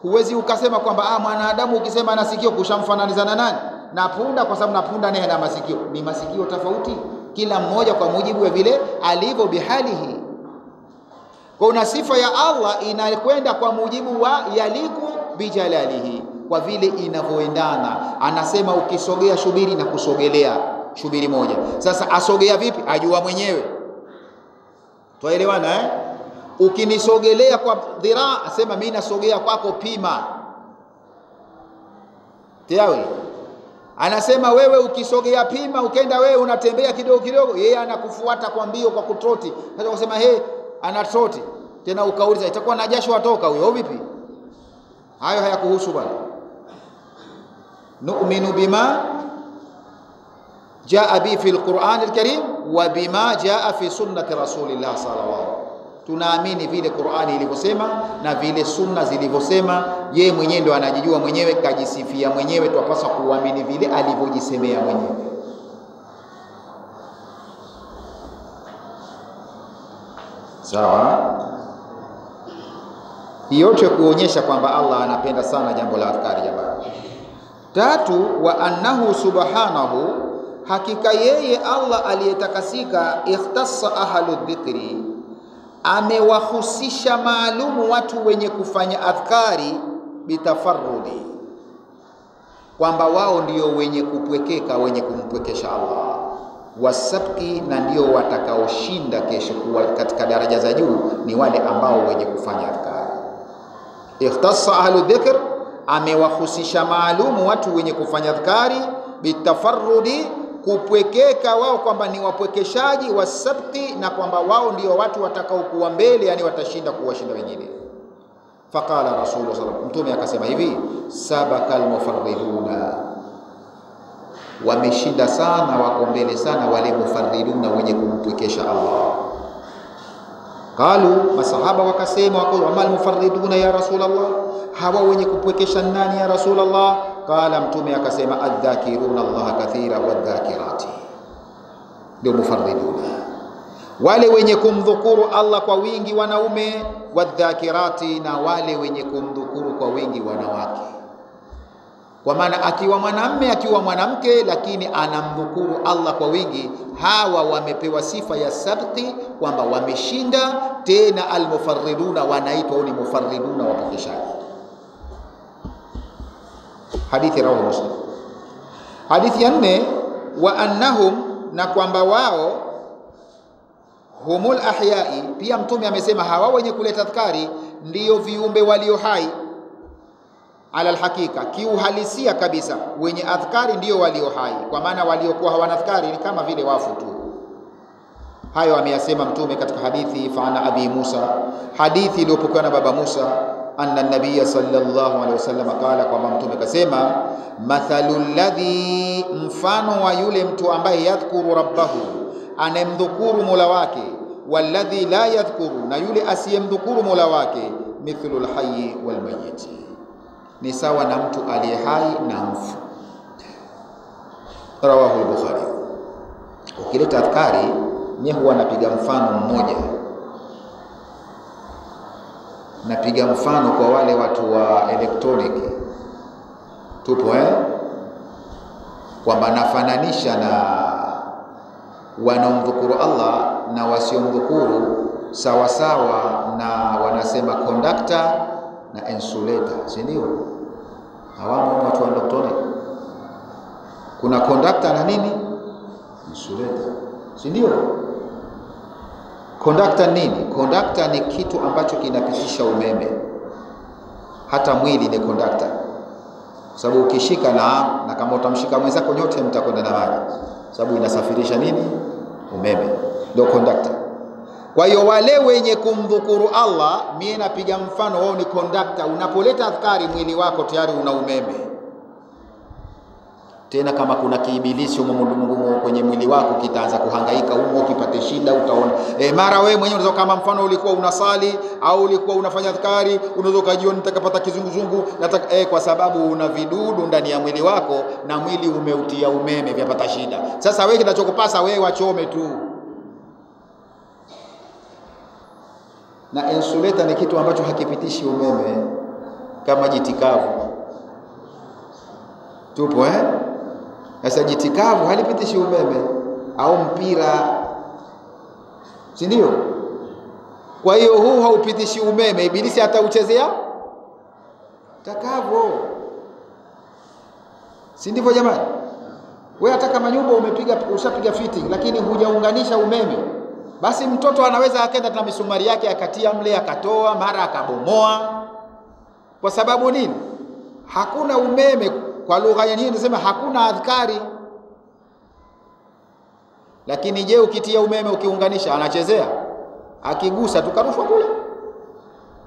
Speaker 1: Huwezi ukasema kwamba mwanadamu ukisema ana sikio kushamfananizana nani na punda, kwa sababu na punda naye ana masikio. Ni masikio tofauti, kila mmoja kwa mujibu wa vile alivyo bihalihi. Kwa una sifa ya Allah inakwenda kwa mujibu wa yaliku bijalalihi, kwa vile inavyoendana. Anasema ukisogea shubiri na kusogelea shubiri moja. Sasa asogea vipi? Ajua mwenyewe. Tuelewana Ukinisogelea kwa dhiraa, asema mimi nasogea kwako pima. Tiawi anasema wewe ukisogea pima, ukenda wewe unatembea kidogo kidogo, yeye anakufuata kwa mbio, kwa kutroti. Sasa ukasema ana troti, tena ukauliza itakuwa na jasho watoka huyo vipi? Hayo hayakuhusu bwana. Nu'minu bima jaa bi fi al-Qur'an al-Karim wa bima jaa fi sunnati Rasulillah sallallahu alaihi wasallam. Tunaamini vile Qur'ani ilivyosema na vile sunna zilivyosema. Yeye mwenyewe ndo anajijua mwenyewe, kajisifia mwenyewe, twapaswa kuamini vile alivyojisemea mwenyewe. Sawa? Yote kuonyesha kwamba Allah anapenda sana jambo la adhkari jamani. Tatu, wa annahu subhanahu, hakika yeye Allah aliyetakasika, ikhtassa ahlu dhikri, amewahusisha maalumu watu wenye kufanya adhkari bitafarrudi, kwamba wao ndio wenye kupwekeka, wenye kumpwekesha Allah, wasabki, na ndio watakaoshinda kesho kuwa katika daraja za juu, ni wale ambao wenye kufanya adhkari. Ikhtassa ahlu dhikr, amewahusisha maalumu watu wenye kufanya adhkari bitafarrudi, kupwekeka wao kwamba ni wapwekeshaji, wasabti, na kwamba wao ndio watu watakaokuwa mbele, yani watashinda kuwashinda wengine. Faqala Rasulullah sallallahu alaihi wasallam, mtume akasema hivi, sabakal mufarriduna, wameshinda sana, wako mbele sana wale mufarriduna, wenye kumpwekesha Allah. Qalu, masahaba wakasema, waqulu amal mufarriduna ya Rasulullah, hawa wenye kupwekesha nani ya Rasulullah? Qala, mtume akasema, adh-dhakiruna Allah kathira wadh-dhakirati, ndio mufarriduna, wale wenye kumdhukuru Allah kwa wingi wanaume, wadh-dhakirati, na wale wenye kumdhukuru kwa wingi wanawake. Kwa maana akiwa mwanamume akiwa mwanamke, lakini anamdhukuru Allah kwa wingi, hawa wamepewa sifa ya sabqi, kwamba wameshinda. Tena almufarriduna wanaitwa ni mufarriduna, wapokeshaji. Hadithi rawahu Muslim. Hadithi ya 4, wa annahum, na kwamba wao humul ahyai, pia Mtume amesema hawa wenye kuleta adhkari ndiyo viumbe walio hai. Ala alhakika, kiuhalisia kabisa, wenye adhkari ndiyo walio hai, kwa maana waliokuwa hawana adhkari ni kama vile wafu tu. Hayo ameyasema Mtume katika hadithi fa'ana abi Musa, hadithi iliyopokewa na baba Musa, anna an-nabiy sallallahu alaihi wasallam qala, kwamba Mtume kasema, mathalul ladhi, mfano wa yule mtu ambaye yadhkuru rabbahu, anemdhukuru Mola wake, walladhi la yadhkuru, na yule asiyemdhukuru Mola wake, mithlul hayy wal mayyit, ni sawa na mtu aliye hai na mfu. Rawahu al-Bukhari. Ukileta adhkari, mimi huwa napiga mfano mmoja, napiga mfano kwa wale watu wa elektroniki, tupo kwamba nafananisha na wanaomdhukuru Allah na wasiomdhukuru sawa sawa, na wanasema conductor na insulator, si ndio? Hawamo watu wa elektroniki. Kuna conductor na nini? Insulator, si ndio? Conductor nini? Conductor ni kitu ambacho kinapitisha umeme. Hata mwili ni conductor, sababu ukishika na kama utamshika mwenzako, nyote mtakwenda na maji, sababu inasafirisha nini? Umeme, ndio conductor. Kwa hiyo wale wenye kumdhukuru Allah, mimi napiga mfano wao ni conductor. Unapoleta adhkari, mwili wako tayari una umeme. Tena kama kuna kiibilisi umo kwenye mwili wako, kitaanza kuhangaika humo, ukipate shida utaona. Mara wewe mwenyewe unaweza, kama mfano ulikuwa unasali au ulikuwa unafanya adhkari, unaweza ukajiona nitakapata kizunguzungu, nataka kwa sababu una vidudu ndani ya mwili wako na mwili umeutia umeme, vyapata shida. Sasa wewe kinachokupasa wewe wachome tu. Na insulator ni kitu ambacho hakipitishi umeme, kama jitikavu. Tupo Sasa jitikavu halipitishi umeme, au mpira, si ndio? Kwa hiyo huu haupitishi umeme, ibilisi atauchezea takavo, si ndivyo jamani? Wewe hata kama nyumba ushapiga fitting, lakini hujaunganisha umeme, basi mtoto anaweza akaenda na misumari yake akatia mle, akatoa, mara akabomoa. Kwa sababu nini? Hakuna umeme. Kwa lugha nyingine tunasema hakuna adhkari. Lakini je, ukitia umeme ukiunganisha, anachezea? Akigusa tukarushwa kule.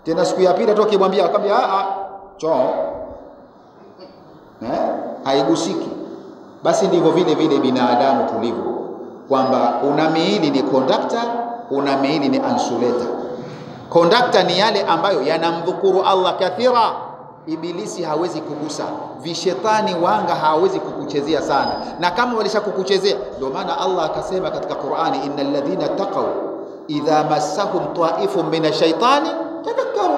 Speaker 1: Tena siku ya pili atoke mwambia, akamwambia choo haigusiki. Basi ndivyo vile vile binadamu tulivyo, kwamba kuna miili ni conductor, kuna miili ni insulator. Conductor ni yale ambayo yanamdhukuru Allah kathira, ibilisi hawezi kugusa, vishetani wanga hawezi kukuchezea sana. Na kama walisha kukuchezea, ndio maana Allah akasema katika Qur'ani, innal ladhina taqaw idha massahum ta'ifun minash shaitani tadhakkaru.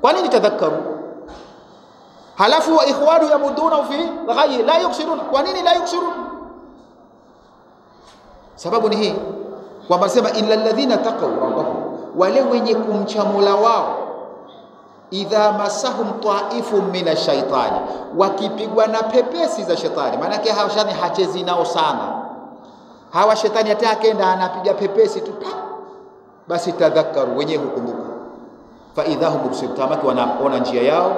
Speaker 1: Kwa nini tadhakkaru? Halafu wa ikhwanu yamuduna fi ghayyi la yuksirun. Kwa nini la yuksirun? Sababu ni hii, kwamba sema illal ladhina taqaw rabbahum, wale wenye kumcha Mola wao, idha masahum ta'ifun minash shaitani, wakipigwa na pepesi za shetani. Maana yake hawa shetani hachezi nao sana, hawa shetani hata akaenda anapiga pepesi tu, basi tadhakkaru, wenyewe hukumbuka, fa idhahum mubsirtamaki, wanaona njia yao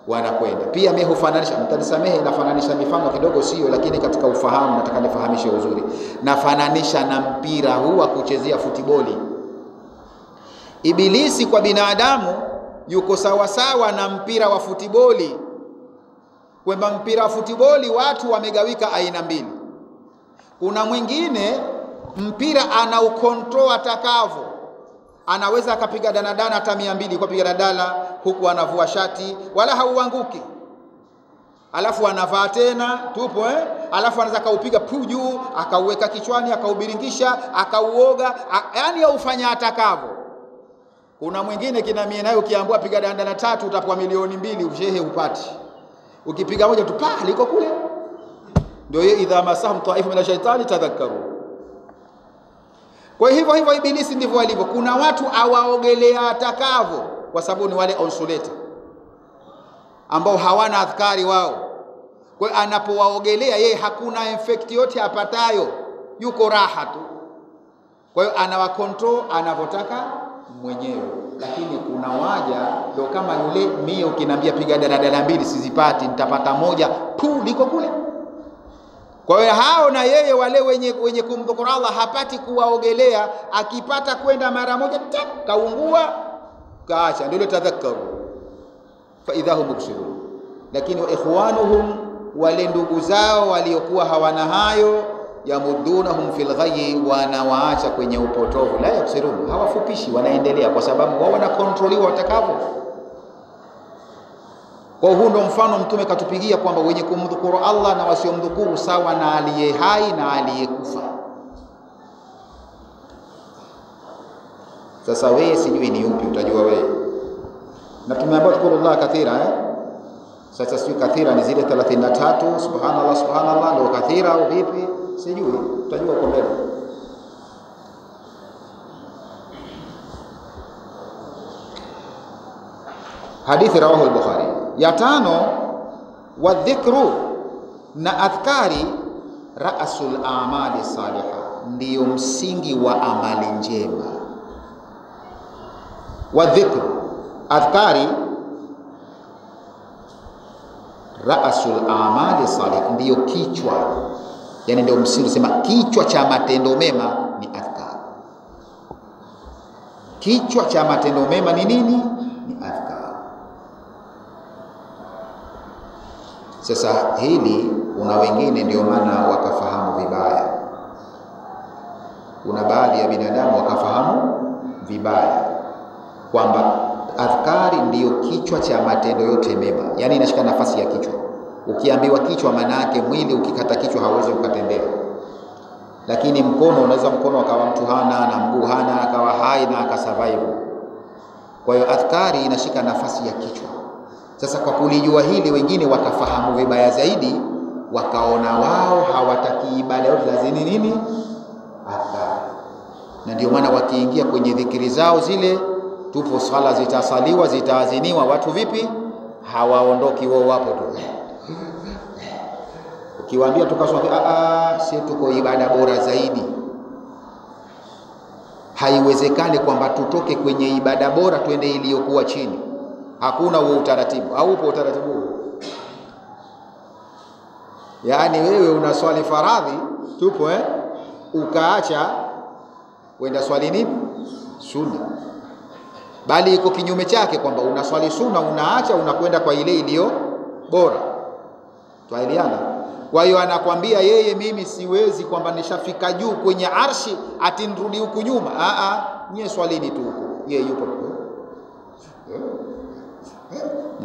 Speaker 1: wanakwenda. Pia mimi hufananisha, mtanisamehe nafananisha mifano kidogo sio, lakini katika ufahamu nataka nifahamishe uzuri. Nafananisha na mpira huu wa kuchezea futiboli. Ibilisi kwa binadamu yuko sawa sawa na mpira wa futiboli, kwamba mpira wa futiboli watu wamegawika aina mbili. Kuna mwingine mpira ana ukontrol atakavo, anaweza akapiga danadana hata 200 kwa piga danadana, huku anavua shati wala hauanguki, alafu anavaa tena tupo alafu anaweza kaupiga juu, akauweka kichwani, akaubiringisha, akauoga, yani aufanya atakavo. Kuna mwingine kina mie nayo, ukiambiwa piga dandana 3 utapewa milioni 2, ushehe upati. Ukipiga moja tu liko kule. Ndio hiyo idha masahum ta'ifun min ash-shaytani tadhakkaru. Kwa hivyo ibilisi ndivyo alivyo. Kuna watu awaogelea atakavyo, kwa sababu ni wale onsuleta ambao hawana adhkari wao. Kwa hiyo anapowaogelea yeye hakuna effect yote apatayo, yuko raha tu. Kwa hiyo anawakontrol anavyotaka mwenyewe. Lakini kuna waja ndio kama yule mie, ukiniambia piga daladala 2 sizipati, nitapata moja tu liko kule. Kwa hiyo hao na yeye wale wenye kumdhukuru Allah hapati kuwaogelea, akipata kwenda mara moja kaungua kaacha, ndio tadhakkaru fa idahum mubsirun. Lakini wa ikhwanuhum, wale ndugu zao waliokuwa hawana hayo, yamudunahum fil ghayyi, wanawaacha kwenye upotovu. La yabsirun, hawafupishi, wanaendelea, kwa sababu wao wanakontroliwa watakavyo. Kwa huo ndo mfano Mtume katupigia kwamba wenye kumdhukuru Allah na wasiomdhukuru sawa na aliye hai na aliyekufa. Sasa wewe sijui ni yupi, utajua wewe. Na tumeambiwa dhkurullah kathira Sasa sijui kathira ni zile 33 subhanallah subhanallah ndio kathira au vipi, sijui, utajua kwa mbele. Hadithi rawahu al-Bukhari. Ya 5, wa dhikru, na adhkari ra'sul a'mali salihah, ndio msingi wa amali njema. Wa dhikru, adhkari ra'sul a'mali salihah, ndio kichwa, yani ndio msingi, sema kichwa cha matendo mema ni adhkari. Kichwa cha matendo mema ni nini? Ni adhkari. Sasa hili kuna wengine ndio maana wakafahamu vibaya. Kuna baadhi ya binadamu wakafahamu vibaya kwamba adhkari ndiyo kichwa cha matendo yote mema, yani inashika nafasi ya kichwa. Ukiambiwa kichwa, maana yake mwili ukikata kichwa hauwezi ukatembea. Lakini mkono, unaweza mkono akawa mtu hana na mguu hana akawa hai na akasurvive. Kwa hiyo adhkari inashika nafasi ya kichwa. Sasa kwa kulijua hili, wengine wakafahamu vibaya zaidi, wakaona wao hawataki ibada yote, lazima nini? Adhkari. Na ndio maana wakiingia kwenye dhikiri zao zile, tupo sala zitasaliwa, zitaaziniwa, watu vipi? Hawaondoki, wao wapo tu. Ukiwaambia tukaswali, si tuko ibada bora zaidi. Haiwezekani kwamba tutoke kwenye ibada bora tuende iliyokuwa chini. Hakuna huo utaratibu, haupo utaratibu huo. Yaani wewe unaswali faradhi, tupo ukaacha wenda swali nini? Sunna. Bali iko kinyume chake, kwamba unaswali sunna unaacha unakwenda kwa ile iliyo bora. Twaelewana? Kwa hiyo anakwambia yeye, mimi siwezi kwamba nishafika juu kwenye arshi ati nirudi huku nyuma. Nyie swalini tu huko. Yeye yupo tu.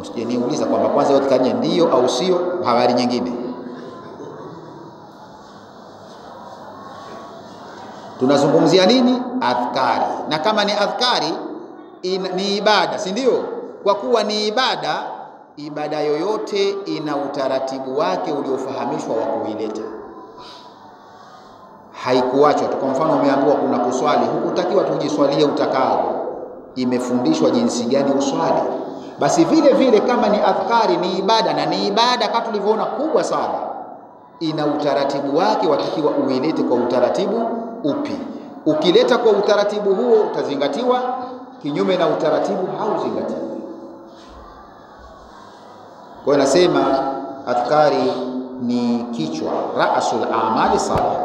Speaker 1: Msije niuliza kwamba kwanza yote kanye ndio au sio, habari nyingine. Tunazungumzia nini? Adhkari. Na kama ni adhkari ni ibada, si ndio? Kwa kuwa ni ibada, ibada yoyote ina utaratibu wake uliofahamishwa wa kuileta. Haikuachwa tu. Kwa mfano umeambiwa kuna kuswali, hukutakiwa tujiswalie utakao. Imefundishwa jinsi gani uswali. Basi vile vile kama ni adhkari ni ibada, na ni ibada kama tulivyoona kubwa sana, ina utaratibu wake, watakiwa uilete kwa utaratibu upi. Ukileta kwa utaratibu huo utazingatiwa, kinyume na utaratibu hauzingatiwi. Kwa hiyo nasema adhkari ni kichwa, ra'sul a'mali salih.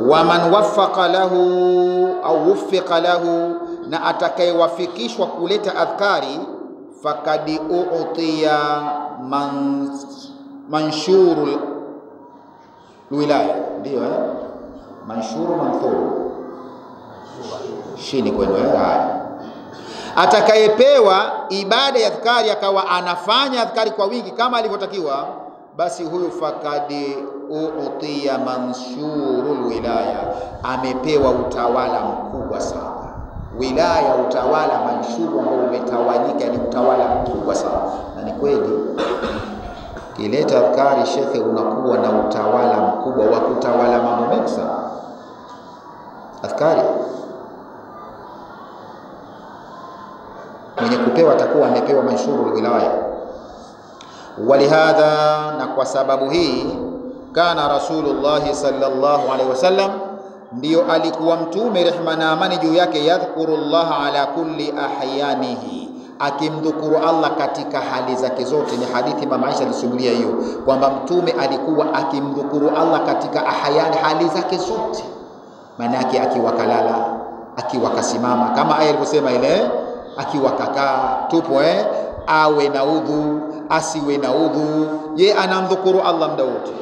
Speaker 1: Wa man waffaqa lahu au wuffiqa lahu, na atakayewafikishwa kuleta adhkari, fakadi u'tiya manshurul wilaya, ndio manshuru manthuru shini kwenu. Haya, atakayepewa ibada ya adhkari akawa anafanya adhkari kwa wingi kama alivyotakiwa, basi huyu fakadi u'tiya manshurul wilaya, amepewa utawala mkubwa sana. Wilaya, utawala, manshuru ambao umetawanyika, ni utawala mkubwa sana. Na ni kweli, kileta adhkari shekhe, unakuwa na utawala mkubwa wa kutawala mambo mengi sana. adhkari. Mwenye kupewa atakuwa amepewa manshuru wilaya. Walihadha, na kwa sababu hii, kana Rasulullah sallallahu alaihi wasallam, ndio alikuwa mtume rehma na amani juu yake, yadhkurullah ala kulli ahyanihi, akimdhukuru Allah katika hali zake zote. Ni hadithi mama Aisha alisimulia hiyo, kwamba mtume alikuwa akimdhukuru Allah katika ahyani, hali zake zote. Maana yake akiwa kalala, akiwa kasimama, kama aya ilivyosema ile, akiwa kakaa tupo awe na udhu, asiwe na udhu, ye anamdhukuru Allah muda wote,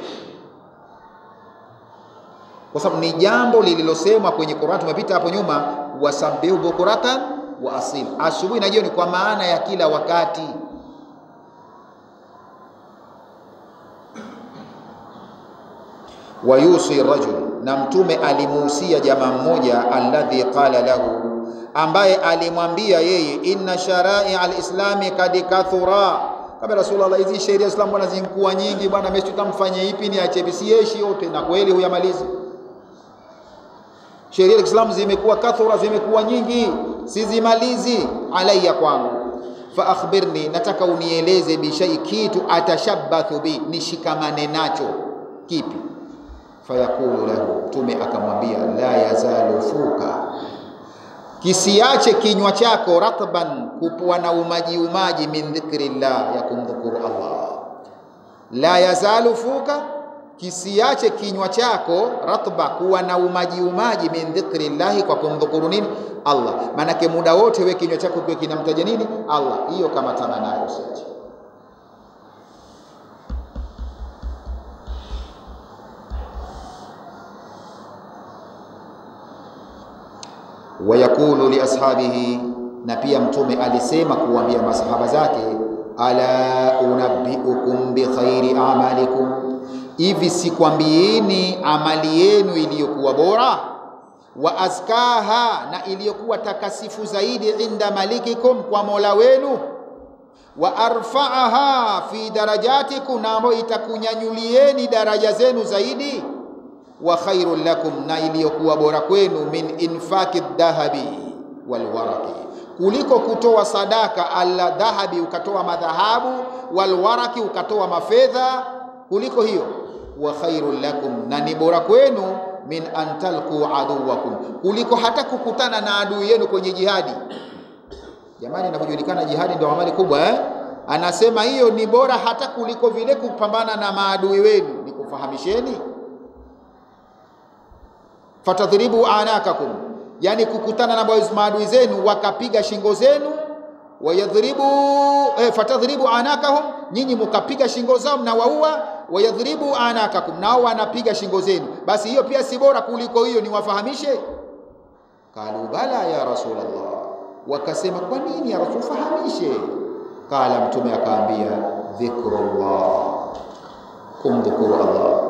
Speaker 1: kwa sababu ni jambo lililosemwa kwenye Qur'an. Tumepita hapo nyuma, wasabbihu bukuratan wa asil, asubuhi na jioni, kwa maana ya kila wakati. Wayusi rajul, na mtume alimuhusia jamaa mmoja, alladhi qala lahu, ambaye alimwambia yeye, inna sharai al-islami kad kathura, kama Rasulullah, hizi sheria Islam bwana zinakuwa nyingi bwana, mimi tutamfanye ipi ni ache bisieshi yote? Na kweli huyamalizi. Sheria za Islam zimekuwa kathura, zimekuwa nyingi, sizimalizi. Alayya kwangu, fa akhbirni, nataka unieleze, bishai, kitu atashabbathu bi, nishikamane nacho, kipi? Fayaqulu lahu, mtume akamwambia, la yazalu fuka, kisiache kinywa chako, ratban, kuwa na umaji min dhikrillah, ya kumdhukuru Allah. La yazalu fuka, kisiache kinywa chako, ratba, kuwa na umaji min dhikrillah, kwa kumdhukuru nini? Allah. Manake muda wote wewe kinywa chako kiwe kinamtaja nini? Allah. Hiyo kama tamanayo usiache. Wayakulu li ashabihi, na pia mtume alisema kuambia masahaba zake, ala unabbiukum bi khairi a'malikum, hivi sikwambieni amali yenu iliyokuwa bora, wa azkaha, na iliyokuwa takasifu zaidi, inda malikikum, kwa Mola wenu, wa arfa'aha fi darajatikum, na ambayo itakunyanyulieni daraja zenu zaidi, wa khairul lakum, na iliyokuwa bora kwenu, min infaki dhahabi wal waraqi, kuliko kutoa sadaka alla dhahabi, ukatoa madhahabu, wal waraqi, ukatoa mafedha, kuliko hiyo. Wa khairul lakum, na ni bora kwenu, min antalku aduwakum, kuliko hata kukutana na adui yenu kwenye jihadi. Jamani, inapojulikana jihadi ndio amali kubwa Anasema hiyo ni bora hata kuliko vile kupambana na maadui wenu. Nikufahamisheni, fatadhribu anakakum, yani kukutana na maadui zenu wakapiga shingo zenu, wayadhribu fatadhribu anakahum, nyinyi mkapiga shingo zao na waua, wayadhribu anakakum, nao wanapiga shingo zenu. Basi hiyo pia si bora kuliko hiyo, niwafahamishe? Kalu bala ya Rasulullah, wakasema kwa nini ya Rasul, fahamishe. Kala, mtume akaambia, dhikrullah, kumdhukuru Allah.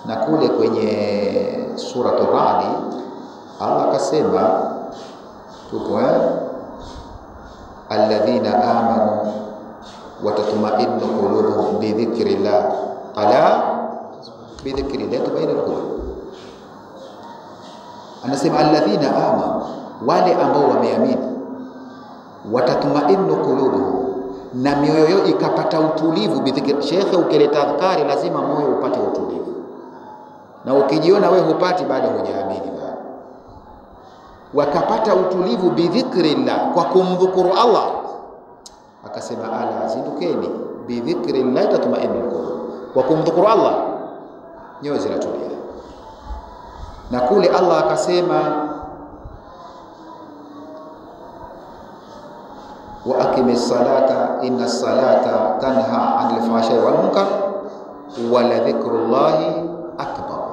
Speaker 1: Na kule kwenye sura Ar-Ra'd Allah akasema, tupo alladhina amanu wa tatma'innu qulubuhum bi dhikrillah, ala bi dhikrillah tatma'innu qulub. Anasema alladhina amanu, wale ambao wameamini, watatma'innu qulubuhum, na mioyo yao ikapata utulivu. Bidhikri, shekhe, ukileta adhkari lazima moyo upate utulivu, na ukijiona wewe hupati, bado hujaamini bado. Wakapata utulivu bidhikrillah, kwa kumdhukuru Allah. Akasema ala, zindukeni, bidhikrillah tatma'innu qulub, kwa kumdhukuru Allah nyoyo zinatulia. Na kule Allah akasema, wa aqimis salata inna salata tanha 'anil fahsha'i wal munkar wa la dhikrullahi akbar.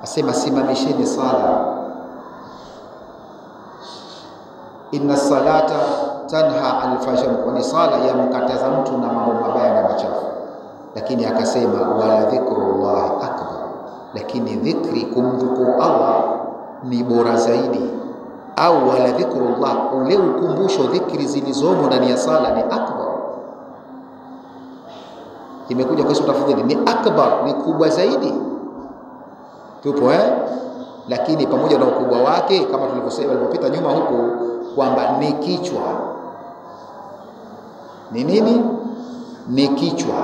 Speaker 1: Asema simamisheni sala, inna salata tanha 'anil fahsha'i, ni sala ya mkataza mtu na mambo mabaya na machafu. Lakini akasema wala dhikrullahi akbar, lakini dhikri, kumdhukuru Allah ni bora zaidi. Au wala dhikrullah, ule ukumbusho, dhikri zilizomo ndani ya sala ni akbar. Imekuja kwa sababu tafadhali ni akbar, ni kubwa zaidi. Tupo lakini pamoja na ukubwa wake kama tulivyosema ilipopita nyuma huku kwamba ni kichwa. Ni nini? Ni kichwa.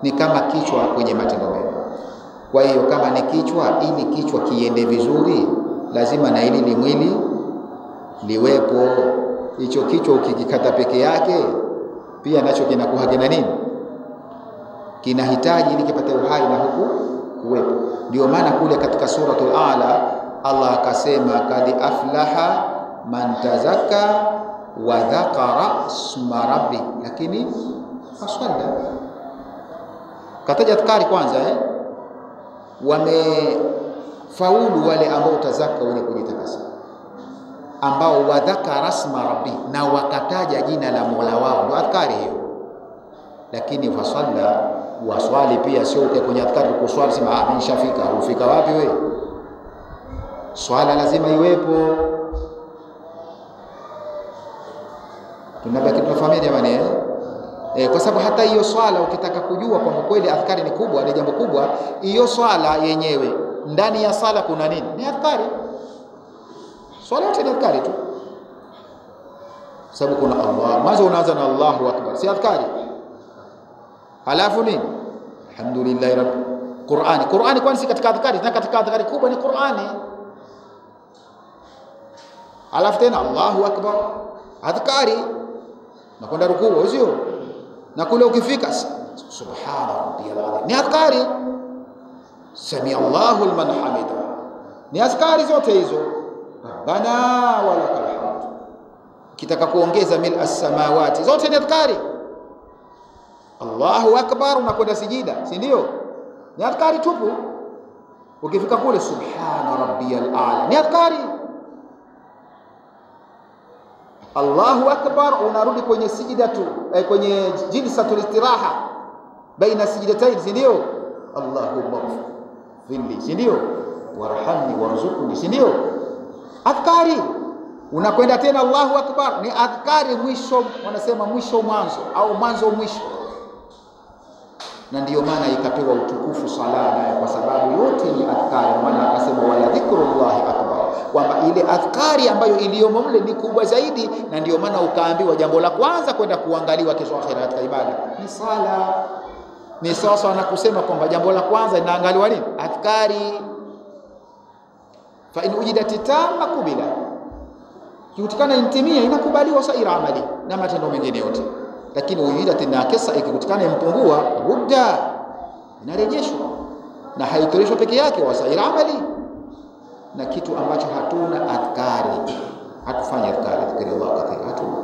Speaker 1: Ni kama kichwa kwenye matendo mema. Kwa hiyo kama ni kichwa, ili kichwa kiende vizuri lazima na ili limwili liwepo. Hicho kichwa ukikikata peke yake pia nacho kinakuwa kina nini? Kinahitaji ili kipate uhai na huku kuwepo. Ndio maana kule katika suratul A'la Allah akasema kad aflaha man tazakka wa dhakara isma rabbi, lakini fasalla. Kataja adhkari kwanza wamefaulu wale ambao tazaka, wenye kujitakasa, ambao wadhakara isma rabbi, na wakataja jina la Mola wao, ndio adhkari hiyo. Lakini fasalla, waswali pia, sio kwenye adhkari kuswali sema mimi nishafika. Ufika wapi wewe? Swala lazima iwepo. Tunafahamia jamani kwa sababu hata hiyo swala ukitaka kujua kwamba kweli adhkari ni kubwa, ni jambo kubwa, hiyo swala yenyewe ndani ya sala kuna nini? Ni adhkari. Swala yote ni adhkari tu. Sababu kuna Allah, mwanzo unaanza na Allahu akbar, si adhkari? Halafu nini? Alhamdulillah rabbil Qur'ani. Qur'ani kwani si katika adhkari? Na katika adhkari kubwa ni Qur'ani. Halafu tena Allahu akbar, adhkari. Na kwenda rukuu sio? Na kule ukifika subhana rabbiyal azim, ni adhkari. Sami Allahu liman hamida, ni adhkari zote hizo. Rabbana wa lakal hamd. Kitaka kuongeza mil as-samawati, zote ni adhkari. Allahu akbar, unakwenda sijida, si ndio? Ni adhkari tupu. Ukifika kule subhana rabbiyal a'la, ni adhkari. Allahu akbar, unarudi kwenye sijida tu, kwenye jilsatul istiraha baina sijdatayn, si ndio? Allahumma ighfirli, si ndio? Warhamni warzuqni, si ndio? Adhkari. Unakwenda tena Allahu akbar, ni adhkari. Mwisho wanasema mwisho mwanzo, au mwanzo mwisho. Na ndiyo maana ikapewa utukufu sala nayo, kwa sababu yote ni adhkari. Maana akasema wala dhikrullahi akbar, kwamba ile adhkari ambayo iliyomo mle ni kubwa zaidi. Na ndiyo maana ukaambiwa jambo la kwanza kwenda kuangaliwa kesho akhera katika ibada ni sala. Ni sawa na kusema kwamba jambo la kwanza linaangaliwa nini? Adhkari. Fa in ujidat tamma kubila, kiutikana intimia inakubaliwa saira amali na matendo mengine yote. Lakini ujidat nakisa, ikikutikana impungua, rudda, inarejeshwa na haitoreshwa peke yake, wasaira amali. Na kitu ambacho hatuna adhkari, hatufanya adhkari, dhikri Allah kathira, hatuna.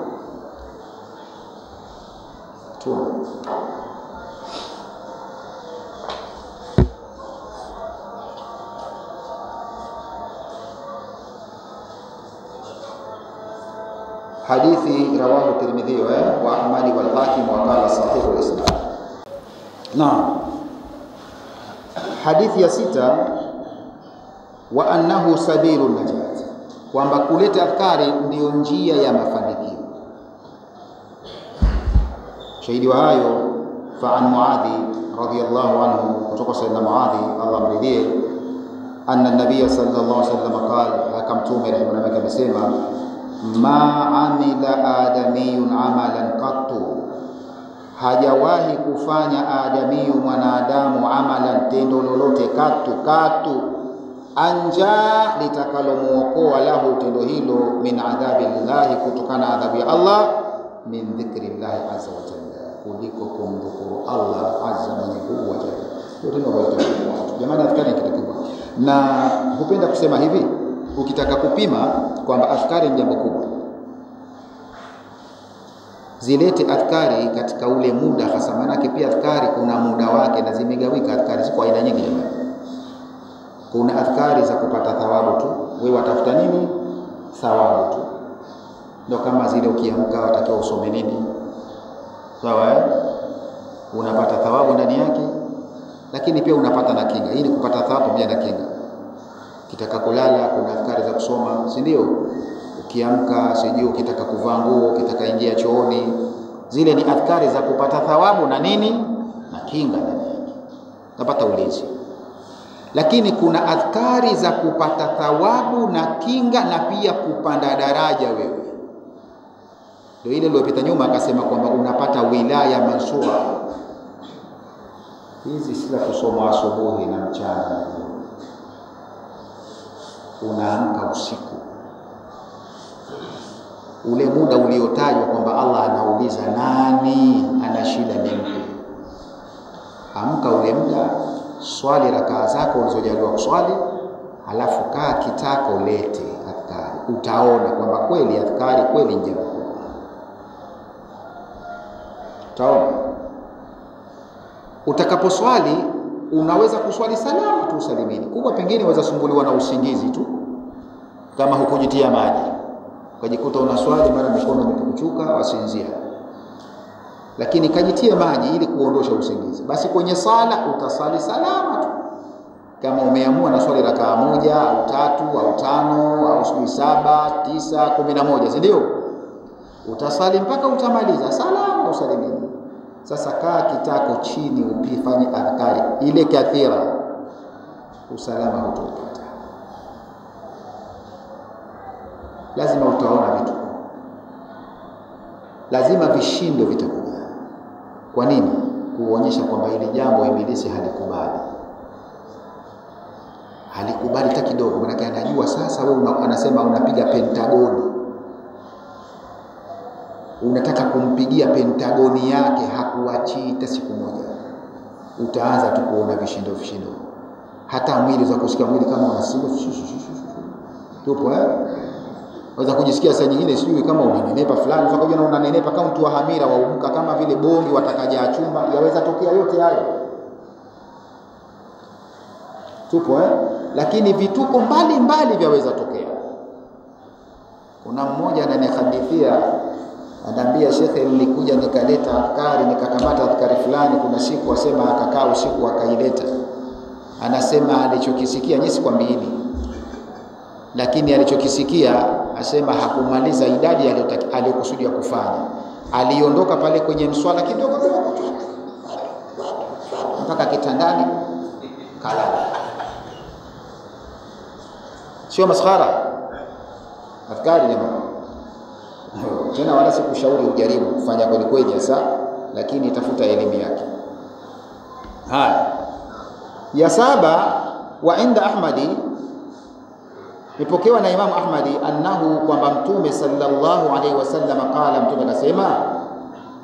Speaker 1: Hadithi rawahu Tirmidhi wa Ahmad wal Hakim wa qala sahih al-isnad. Naam. Hadithi ya 6, wa annahu sabilun najat, kwamba kuleta adhkari ndio njia ya mafanikio. Shahidi wa hayo fa an Muadhi radhiyallahu anhu, kutoka sayyidina Muadhi Allah mridhie, anna an-nabiy sallallahu alaihi wasallam qala, akamtume rehema yake amesema, ma amila adamiyun amalan qattu, hajawahi kufanya adamiyu mwanadamu amalan, tendo lolote, katu anja, litakalomuokoa lahu tendo hilo, min adhabi llahi, kutokana adhabu ya Allah, min dhikri llahi azza wa jalla, kuliko kumdhukuru Allah azza wa jalla. Jamani, adhkari kitu kikubwa. Na hupenda kusema hivi, ukitaka kupima kwamba adhkari ni jambo kubwa, zilete adhkari katika ule muda hasa. Maana pia adhkari kuna muda wake, na zimegawika adhkari, ziko aina nyingi jamani. Kuna adhkari za kupata thawabu tu, wewe watafuta nini? Thawabu tu. Ndio kama zile ukiamka watakiwa usome nini, sawa unapata thawabu ndani yake, lakini pia unapata na kinga. Hii ni kupata thawabu pia na kinga. Kitaka kulala kuna adhkari za kusoma, si ndio? Ukiamka, sijui ukitaka kuvaa nguo, ukitaka ingia chooni, zile ni adhkari za kupata thawabu na nini, na kinga ndani yake. utapata ulinzi. Lakini kuna adhkari za kupata thawabu na kinga na pia kupanda daraja wewe. Ndio ile iliyopita nyuma akasema kwamba unapata wilaya mansura. Hizi si za kusoma asubuhi na mchana. Unaamka usiku. Ule muda uliotajwa kwamba Allah anauliza nani ana shida nimpe. Amka ule muda, swali rakaa zako ulizojaliwa kuswali, halafu kaa kitako lete adhkari. Utaona kwamba kweli adhkari kweli njema. Utaona. Utakaposwali unaweza kuswali salama tu salimini. Kubwa pengine waweza sumbuliwa na usingizi tu. Kama hukujitia maji. Ukajikuta unaswali mara mikono imekuchuka wasinzia. Lakini kajitie maji ili kuondosha usingizi. Basi kwenye sala utasali salama tu. Kama umeamua na swali rakaa 1 au 3 au 5 au 7, 9, 11, si ndio? Utasali mpaka utamaliza salama usalimini. Sasa kaa kitako chini upifanye adhkari ile kathira, usalama hutopata. Lazima utaona vitu, lazima vishindo vitakuja. Kwa nini? Kuonyesha kwamba ile jambo ibilisi halikubali hata kidogo. Maana anajua sasa wewe anasema unapiga pentagoni, unataka kumpigia pentagoni yake, hakuachii hata siku moja. Utaanza tu kuona vishindo. Hata mwili za kusikia mwili kama unasikia tupo waweza kujisikia saa nyingine sijui kama unanenepa fulani, unaweza kujiona unanenepa kama mtu wa hamira waumka kama vile bongi watakaja chumba. Yaweza tokea yote hayo. Tupo lakini vituko mbali vyaweza tokea. Kuna mmoja ananihadithia, ananiambia shekhe, nilikuja nikaleta adhkari, nikakamata adhkari fulani, kuna siku asema akakaa usiku akaileta. Anasema alichokisikia nyesi kwa mbili, lakini alichokisikia asema hakumaliza idadi aliyokusudia kufanya. Aliondoka pale kwenye mswala kidogo mpaka kitandani kalala. Sio maskhara adhkari jamaa. Tena wala sikushauri ujaribu kufanya kweli sasa, lakini tafuta elimu yake. Haya. Ya 7, wa inda Ahmadi, ipokewa na Imam Ahmadi annahu kwamba Mtume sallallahu alaihi wasallam qala, Mtume akasema,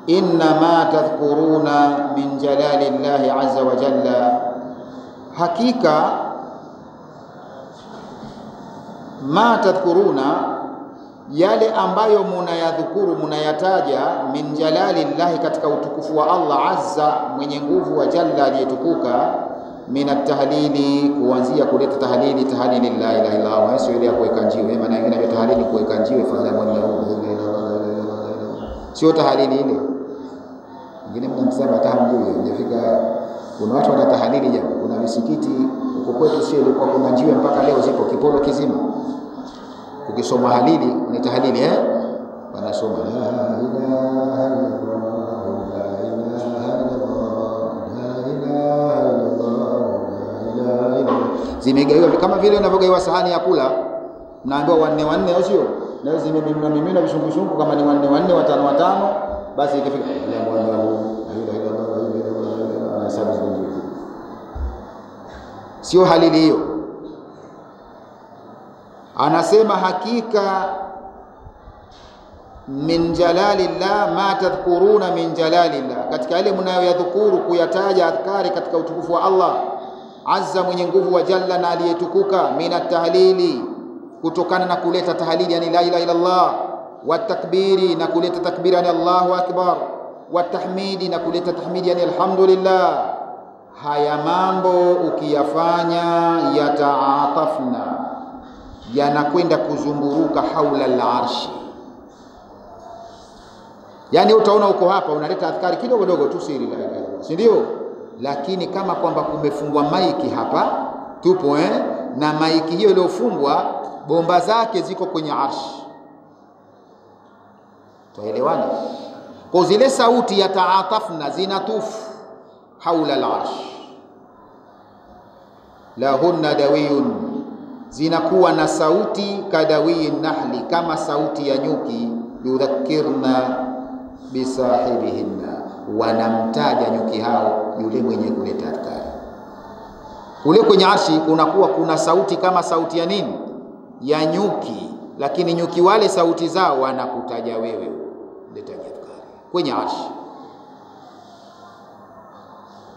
Speaker 1: inna ma tadhkuruna min jalali llahi azza wa jalla, hakika ma tadhkuruna, yale ambayo munayadhukuru munayataja, min jalali llahi, katika utukufu wa Allah azza mwenye nguvu, wa jalla aliyetukuka, min at-tahlili, kuanzia kuleta tahlili la ilaha illa Allah, sio ile ya kuweka njiwe. Maana nyingine ya tahlili kuweka njiwe, sio tahlili ile nyingine. Mnamsema tahambuye hujafika. Kuna watu wana tahlili jambo. Kuna misikiti huko kwetu sio ilikuwa kuna njiwe mpaka leo zipo Kipolo kizima. Ukisoma halili ni tahlili wanasoma la ilaha illallah, la ilaha illallah. Zimegaiwa kama vile unavyogaiwa sahani ya kula, naambiwa wanne au sio? Na zimemimina vishungu kama ni wanne 5, basi ikifika sio halili hiyo. Anasema hakika min jalalillah, ma tadhkuruna min jalalillah, katika ile mnayoyadhukuru kuyataja adhkari katika utukufu wa Allah azza mwenye nguvu, wa jalla na aliyetukuka, min at-tahlili, kutokana na kuleta tahlili yani la ilaha illa Allah, wa takbiri, na kuleta takbiri yani Allahu akbar, wa tahmidi, na kuleta tahmidi yani alhamdulillah. Haya mambo ukiyafanya, yataatafna, yanakwenda kuzunguruka haula al-arshi. Yani utaona uko hapa unaleta adhkari kidogo tu siri la ilaha illallah, si ndio? Lakini kama kwamba kumefungwa maiki hapa tupo na maiki hiyo iliyofungwa bomba zake ziko kwenye arshi. Tuelewane? Kwa zile sauti ya taatafna zinatufu haula al-arsh, lahunna dawiyun, zinakuwa na sauti kadawiyin nahli, kama sauti ya nyuki. Yudhakkirna bisahibihinna, wanamtaja nyuki hao yule mwenye kuleta adhkari. Kule kwenye arshi kunakuwa kuna sauti kama sauti ya nini? Ya nyuki, lakini nyuki wale sauti zao wanakutaja wewe, leta adhkari kwenye arshi.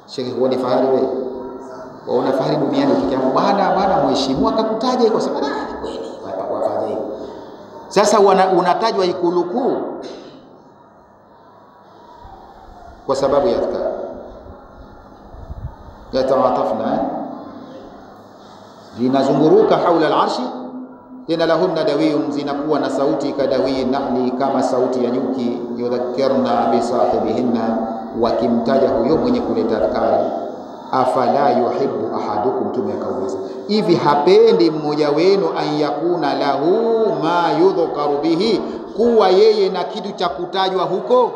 Speaker 1: Sheikh, huwa ni fahari wewe? Waona fahari duniani ukikiamua bwana mheshimiwa akakutaja iko sababu kweli wafanya hivyo. Sasa unatajwa Ikulu kuu kwa sababu ya adhkar. Yatawatafna, zinazunguruka haula al-arshi, tena lahunna dawiyun, zinakuwa na sauti kadawi nahli, kama sauti ya nyuki. Yudhakkirna bisahibihinna, wakimtaja huyo mwenye kuleta adhkari. Afala yuhibbu ahadukum, Mtume akauliza, hivi hapendi mmoja wenu an yakuna lahu ma yudhkaru bihi, kuwa yeye na kitu cha kutajwa huko?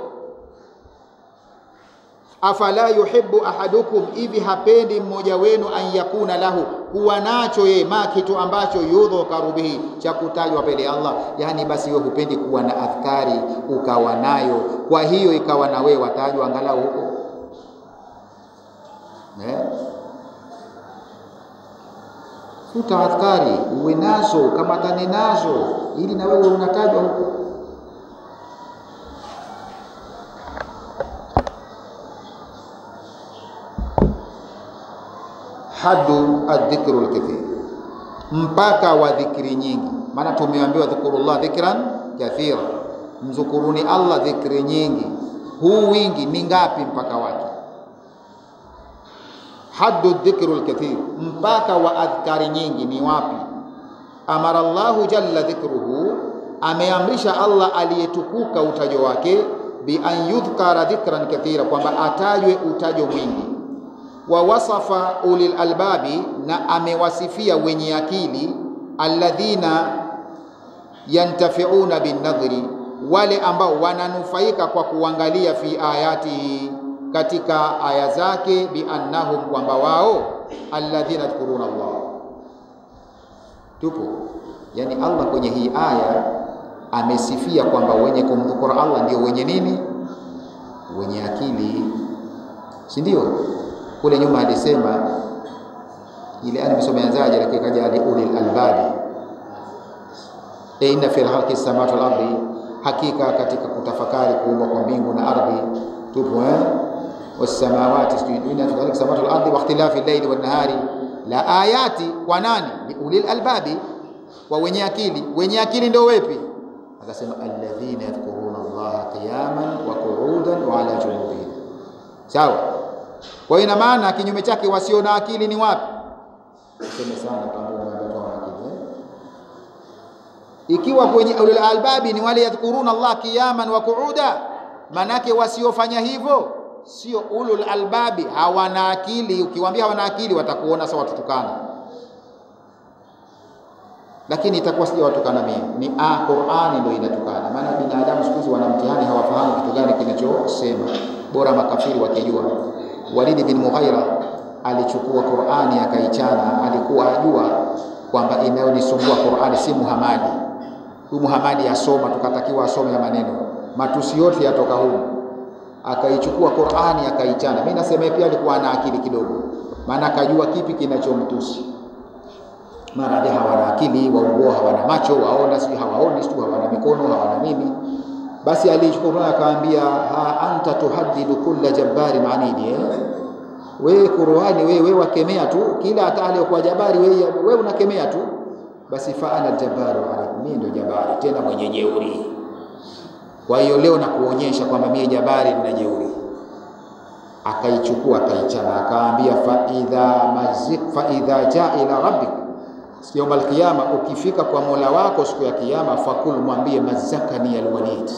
Speaker 1: Afala yuhibbu ahadukum, hivi hapendi mmoja wenu an yakuna lahu, kuwa nacho yeye ma, kitu ambacho yudhkaru bihi, cha kutajwa mbele Allah. Yani basi wewe hupendi kuwa na adhkari ukawa nayo, kwa hiyo ikawa na wewe watajwa angalau huko. Futa adhkari, uwe nazo, kamatane nazo, ili na wewe unatajwa huko. Haddu adh-dhikru al-kathir, mpaka wa dhikri nyingi. Maana tumeambiwa dhikrullah dhikran kathira, mzukuruni Allah dhikri nyingi. Huu wingi ni ngapi mpaka wake? Haddu dhikru al-kathir, mpaka wa adhkari nyingi ni wapi? Amara Allahu jalla dhikruhu, ameamrisha Allah aliyetukuka utajo wake, bi an yudhkara dhikran kathira, kwamba atajwe utajo mwingi. Wa wasafa ulil albabi, na amewasifia wenye akili, alladhina yantafi'una bin nadhri, wale ambao wananufaika kwa kuangalia, fi ayatihi, katika aya zake, bi annahum, kwamba wao alladhina yadhkuruna Allah. Tupo, yani Allah kwenye hii aya amesifia kwamba wenye kumdhukuru Allah ndio wenye nini? Wenye akili, si ndio? Kule nyuma alisema ile aya msomeanzaje, lakini kaja ulil albabi, inna fi khalqi samawati wal ardi, hakika katika kutafakari kuumba kwa mbingu na ardhi. Tupo wasamawati, inna fi khalqi samawati wal ardi wa ikhtilafi al-layli wan nahari la ayati, kwa nani? Li ulil albabi, kwa wenye akili. Wenye akili ndio wepi? Akasema alladhina yadhkuruna Allah qiyaman wa qu'udan wa ala junubihim. Sawa. Kwa ina maana kinyume chake wasio na akili ni wapi? Sema sana tangu watu wa akili. Ikiwa kwenye ulul albabi ni wale yadhkuruna Allah qiyaman wa qu'uda, manake wasiofanya hivyo sio ulul albabi, hawana akili. Ukiwaambia hawana akili watakuona sawa tutukana, lakini itakuwa sija watukana mimi, ni Qur'ani ndio inatukana. Maana binadamu siku hizi wana mtihani, hawafahamu kitu gani kinachosema, bora makafiri wakijua. Walid bin Mughira alichukua Qur'ani akaichana, alikuwa ajua kwamba inayonisumbua Qur'ani si Muhammad. Huyu Muhammad asoma, tukatakiwa asome ya maneno, matusi yote yatoka huko. Akaichukua Qur'ani akaichana. Mimi nasema pia alikuwa na akili kidogo, maana akajua kipi kinachomtusi. Mara hawana akili, waongo, hawana macho, waona si hawaoni, si hawana mikono, hawana nini. Basi alichukua akaambia, ha anta tuhaddidu kulla jabbari manidi, wewe Qur'ani wewe wakemea tu kila atali kwa jabari, wewe unakemea tu. Basi fa ana jabbaru alayhi, mimi ndio jabari tena mwenye jeuri. Kwa hiyo leo nakuonyesha kwamba mimi jabari na jeuri. Akaichukua akaichana, akaambia fa idha jaa ila rabbik, siku ya kiyama, ukifika kwa Mola wako siku ya kiyama, fakul, mwambie mazakani alwalid,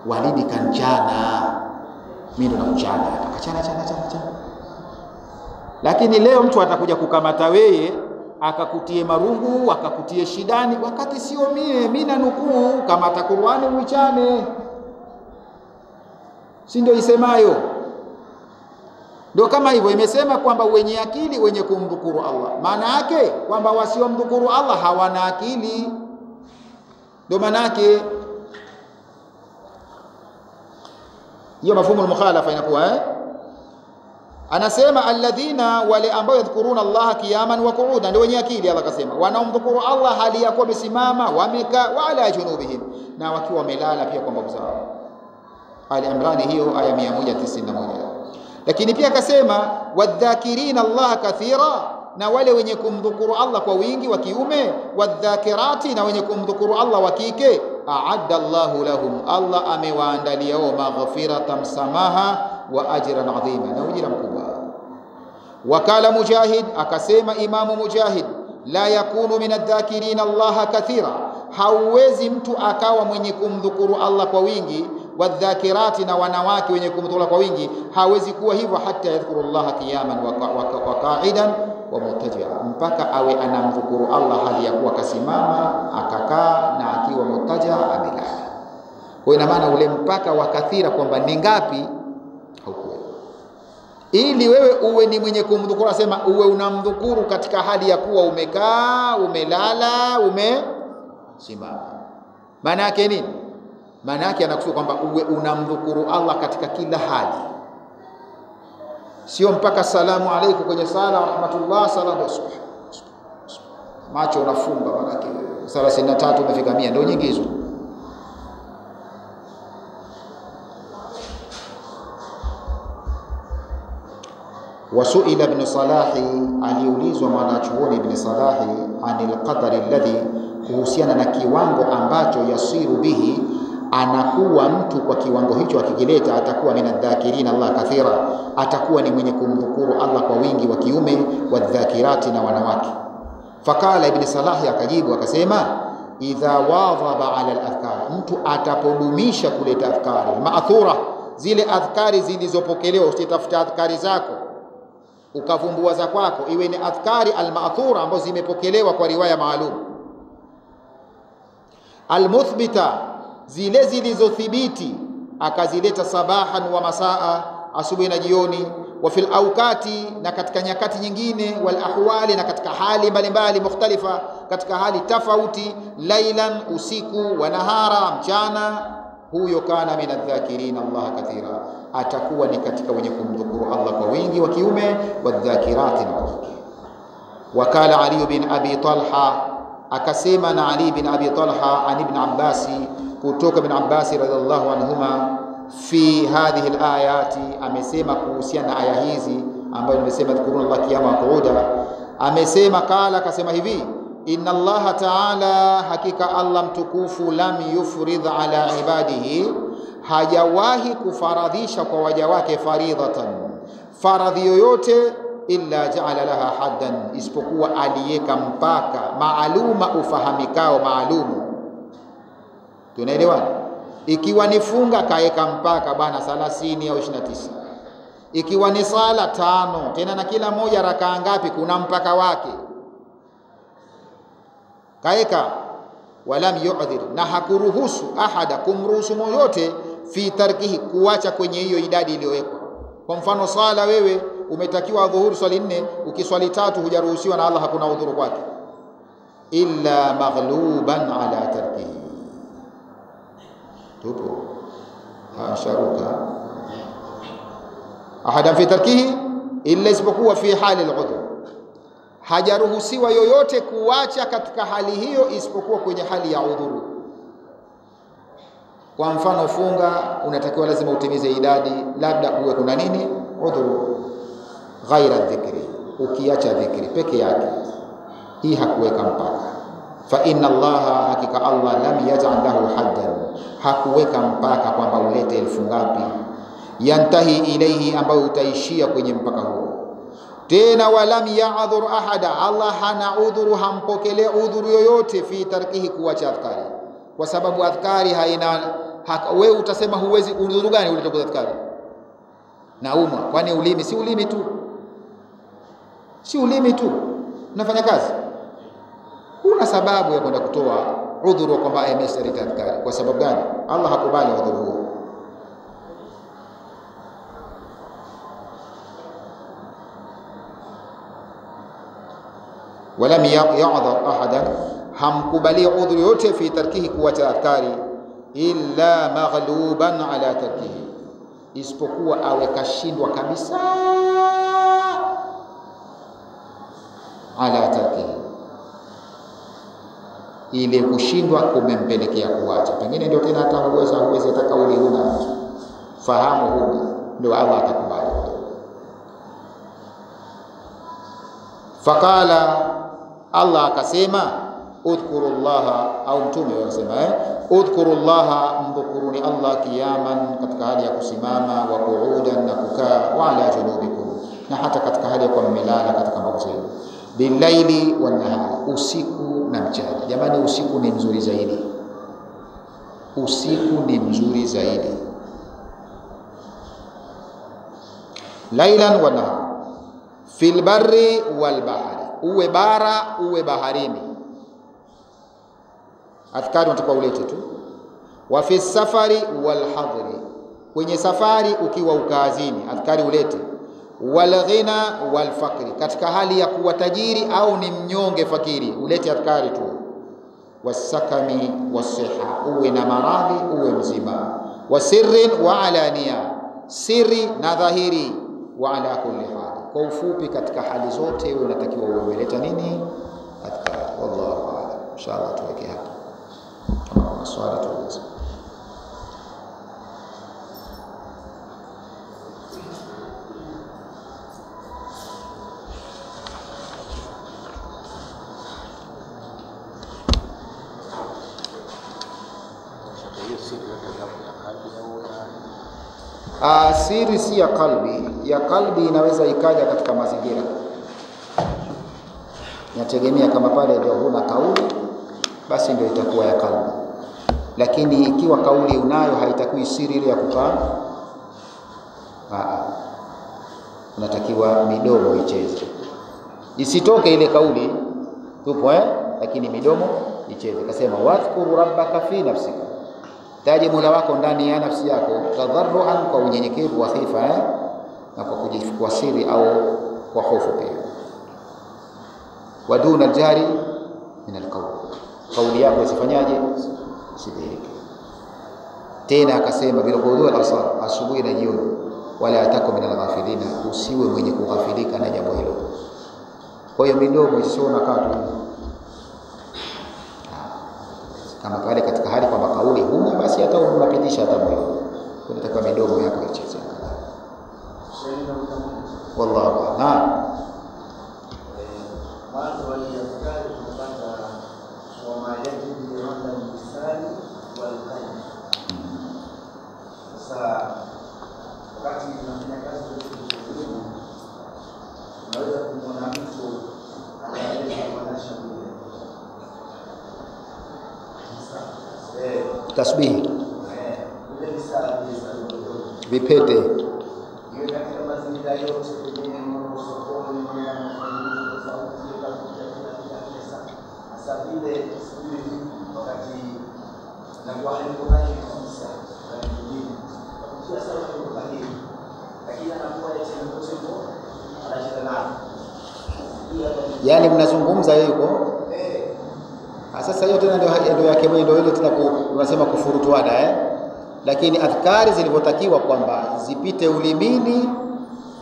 Speaker 1: Walidi kanchana, mimi ndo nakuchana. Akachana chana. Lakini leo mtu atakuja kukamata wewe akakutie marungu, akakutie shidani, wakati sio mimi na nukuu, kamata Qur'ani uichane, si ndio isemayo? Ndio kama hivyo imesema kwamba wenye akili wenye kumdhukuru Allah. Maana yake kwamba wasiomdhukuru Allah hawana akili. Ndio maana yake hiyo mafhumu al-mukhalafa inakuwa anasema alladhina, wale ambao yadhkuruna Allah qiyaman wa qu'udan, ndio wenye akili. Allah akasema wanaomdhukuru Allah hali yakuwa wamesimama, wamekaa, wala junubihim, na wakiwa wamelala pia kwa mbavu zao. Ali Imran hiyo aya 191. Lakini pia akasema wadhakirina Allah kathira, na wale wenye kumdhukuru Allah kwa wingi wa kiume, wadhakirati, na wenye kumdhukuru Allah wa kike, a'adda Allahu lahum, Allah amewaandalia maghfiratan, msamaha, wa ajran adhima, na ujira mkubwa. Wakala Mujahid, akasema Imamu Mujahid, la yakunu min adh-dhakirina Allah kathira, hauwezi mtu akawa mwenye kumdhukuru Allah kwa wingi, wadhakirati, na wanawake wenye kumdhukuru kwa wingi, hawezi kuwa hivyo, hata yadhkuru Allah qiyaman wa qa'idan wa muttaji'a, mpaka awe anamdhukuru Allah hali ya kuwa kasimama, akakaa, na akiwa muttaja, amelala. Kwa ina maana ule mpaka wa kathira kwamba ni ngapi haukuwa. Ili wewe uwe ni mwenye kumdhukuru, asema uwe unamdhukuru katika hali ya kuwa umekaa, umelala, umesimama. Maana yake nini? Maana yake anakusema kwamba uwe unamdhukuru Allah katika kila hali, sio mpaka salamu alaykum kwenye sala wa rahmatullah, salamu macho unafumba, maana yake 33 umefika 100, ndio nyingi hizo. Wasuila ibn Salahi, aliulizwa mwanachuoni ibn Salahi anil qadari alladhi, kuhusiana na kiwango ambacho yasiru bihi, anakuwa mtu kwa kiwango hicho akikileta atakuwa minadh-dhakirina Allah kathira, atakuwa ni mwenye kumdhukuru Allah kwa wingi wa kiume, wadhakirati, na wanawake. Fakala ibn Salahi akajibu akasema, idha wadhaba ala al-adhkar, mtu atapodumisha kuleta adhkari ma'thura, zile adhkari zilizopokelewa. Usitafuta adhkari zako ukavumbua za kwako, iwe ni adhkari al-ma'thura ambazo zimepokelewa kwa riwaya maalum, al-muthbita, zile zilizothibiti akazileta sabahan wa masaa, asubuhi na jioni, wa fil awqati, na katika nyakati nyingine, wal ahwali, na katika hali mbalimbali, mukhtalifa, katika hali tofauti, lailan, usiku, wa nahara, mchana. Huyo kana min adh-dhakirin Allah kathira, atakuwa ni katika wenye kumdhukuru Allah kwa wingi wa kiume, wadh-dhakirati, na wakike. Wakala Ali bin Abi Talha, akasema na Ali bin Abi Talha an ibn Abbas, kutoka ibn Abbas radhiallahu anhuma, fi hadhihi al-ayati, amesema kuhusiana na aya hizi ambayo nimesema dhkuruna Allah qiyama wa qu'uda, amesema kala, akasema hivi, inna Allah ta'ala, hakika Allah mtukufu, lam yufridh ala ibadihi, hajawahi kufaradhisha kwa waja wake faridhatan, faradhi yoyote, illa ja'ala laha haddan, isipokuwa aliyeka mpaka maaluma, ufahamikao maalumu. Tunaelewana? Ikiwa ni funga kaeka mpaka bwana 30 au 29, ikiwa ni sala 5, tena na kila moja rakaa ngapi, kuna mpaka wake kaeka. Walam yu'dhir, na hakuruhusu ahada, kumruhusu moyote, fi tarkihi, kuacha kwenye hiyo idadi iliyowekwa. Kwa mfano sala, wewe umetakiwa dhuhuri swali 4, ukiswali 3 hujaruhusiwa, na Allah hakuna udhuru kwake, illa maghluban ala tarkihi. Tupo hasharuka ahadan fi tarkihi illa, isipokuwa fi hali al-udhr, hajaruhusiwa yoyote kuacha katika hali hiyo isipokuwa kwenye hali ya udhuru. Kwa mfano funga, unatakiwa lazima utimize idadi, labda uwe kuna nini, udhuru. Ghaira dhikri, ukiacha dhikri peke yake, hii hakuweka mpaka. Fa inna Allah, hakika Allah, lam yaj'al lahu haddan, hakuweka mpaka kwamba ulete elfu ngapi, yantahi ilayhi, ambayo utaishia kwenye mpaka huo. Tena walam ya'dhur ahada, Allah hana udhuru, hampokelea udhuru yoyote, fi tarkihi, kuacha adhkari. Kwa sababu adhkari haina wewe utasema huwezi, udhuru gani uleta kwa adhkari? Nauma, kwani ulimi si ulimi tu? Si ulimi tu unafanya kazi? Kuna sababu ya kwenda kutoa udhuru kwamba amesharita adhkari. Kwa sababu gani? Allah hakubali udhuru huo. walam ya'dhar ahadan, hamkubali udhuru yote fi tarkihi, kuacha adhkari, illa maghluban ala tarkihi, isipokuwa awe kashindwa kabisa ala tarkihi, ile kushindwa kumempelekea kuacha. Pengine ndio tena hata huwezi hata kauli huna, fahamu huna, ndio Allah atakubali. Faqala, Allah akasema, udhkurullaha, au mtume anasema udhkurullaha, mdhukuruni Allah kiyaman, katika hali ya kusimama, wa qu'udan, na kukaa, wa ala junubikum, na hata katika hali ya kuwa mmelala katika mbavu zenu, billaili wan nahari, usiku na mchana. Jamani, usiku ni mzuri zaidi, usiku ni mzuri zaidi. Lailan wa nahar, fil barri wal bahari, uwe bara uwe baharini, adhkari unataka ulete tu. Wa fi safari wal hadri, kwenye safari ukiwa ukazini, adhkari ulete. Wal ghina wal fakri, katika hali ya kuwa tajiri au ni mnyonge fakiri, ulete adhkari tu. Wasakami wasiha, uwe na maradhi uwe mzima. Wasirrin wa alania, siri na dhahiri. Wa ala kulli hali, kwa ufupi katika hali zote wewe unatakiwa umeleta nini? Adhkari. Wallahu a'lam. Inshallah tuweke hapa, kama maswali tuulize. Siri si ya kalbi. Ya kalbi inaweza ikaja katika mazingira, inategemea. Kama pale ndio huna kauli, basi ndio itakuwa ya kalbi, lakini ikiwa kauli unayo haitakuwa siri ile ya kukaa. Unatakiwa midomo icheze, isitoke ile kauli tupo lakini midomo icheze. Kasema wadhkuru rabbaka fi nafsika, taje Mola wako ndani ya nafsi yako, tadharruan, kwa unyenyekevu, wa khifa, na kwa kujificha siri au kwa hofu pia. Wa duna aljari min alqawl, kauli yako isifanyaje? Sidhihirike. Tena akasema bila kuudhua al-asar, asubuhi na jioni. Wala ataku min alghafilina, usiwe mwenye kughafilika na jambo hilo. Kwa hiyo midomo isiona katu, kama pale katika hali kwamba kauli huna, basi hata unapitisha hata moyo, unataka midomo yako icheze. Wallahu a'lam.
Speaker 2: Mwanzo wa adhkari tunapata wa ma yajibu li'adha al-lisani wal qalbi. Sasa wakati tunafanya kazi zetu, unaweza kumwona mtu anaeleza manasha bure,
Speaker 1: tasbihi,
Speaker 2: ile misala
Speaker 1: vipete,
Speaker 2: hiyo katika mazingira yote, kwenye sokoni, sabile sijui wakati na kwa hivyo naye kabisa nyingine kwa sababu kwa hili, lakini anakuwa yeye mkosefu anashika nao,
Speaker 1: yani mnazungumza yuko sasa. Hiyo tena ndio yake mwenyewe, ndio ile tunasema kufurutuana lakini adhkari zilivyotakiwa kwamba zipite ulimini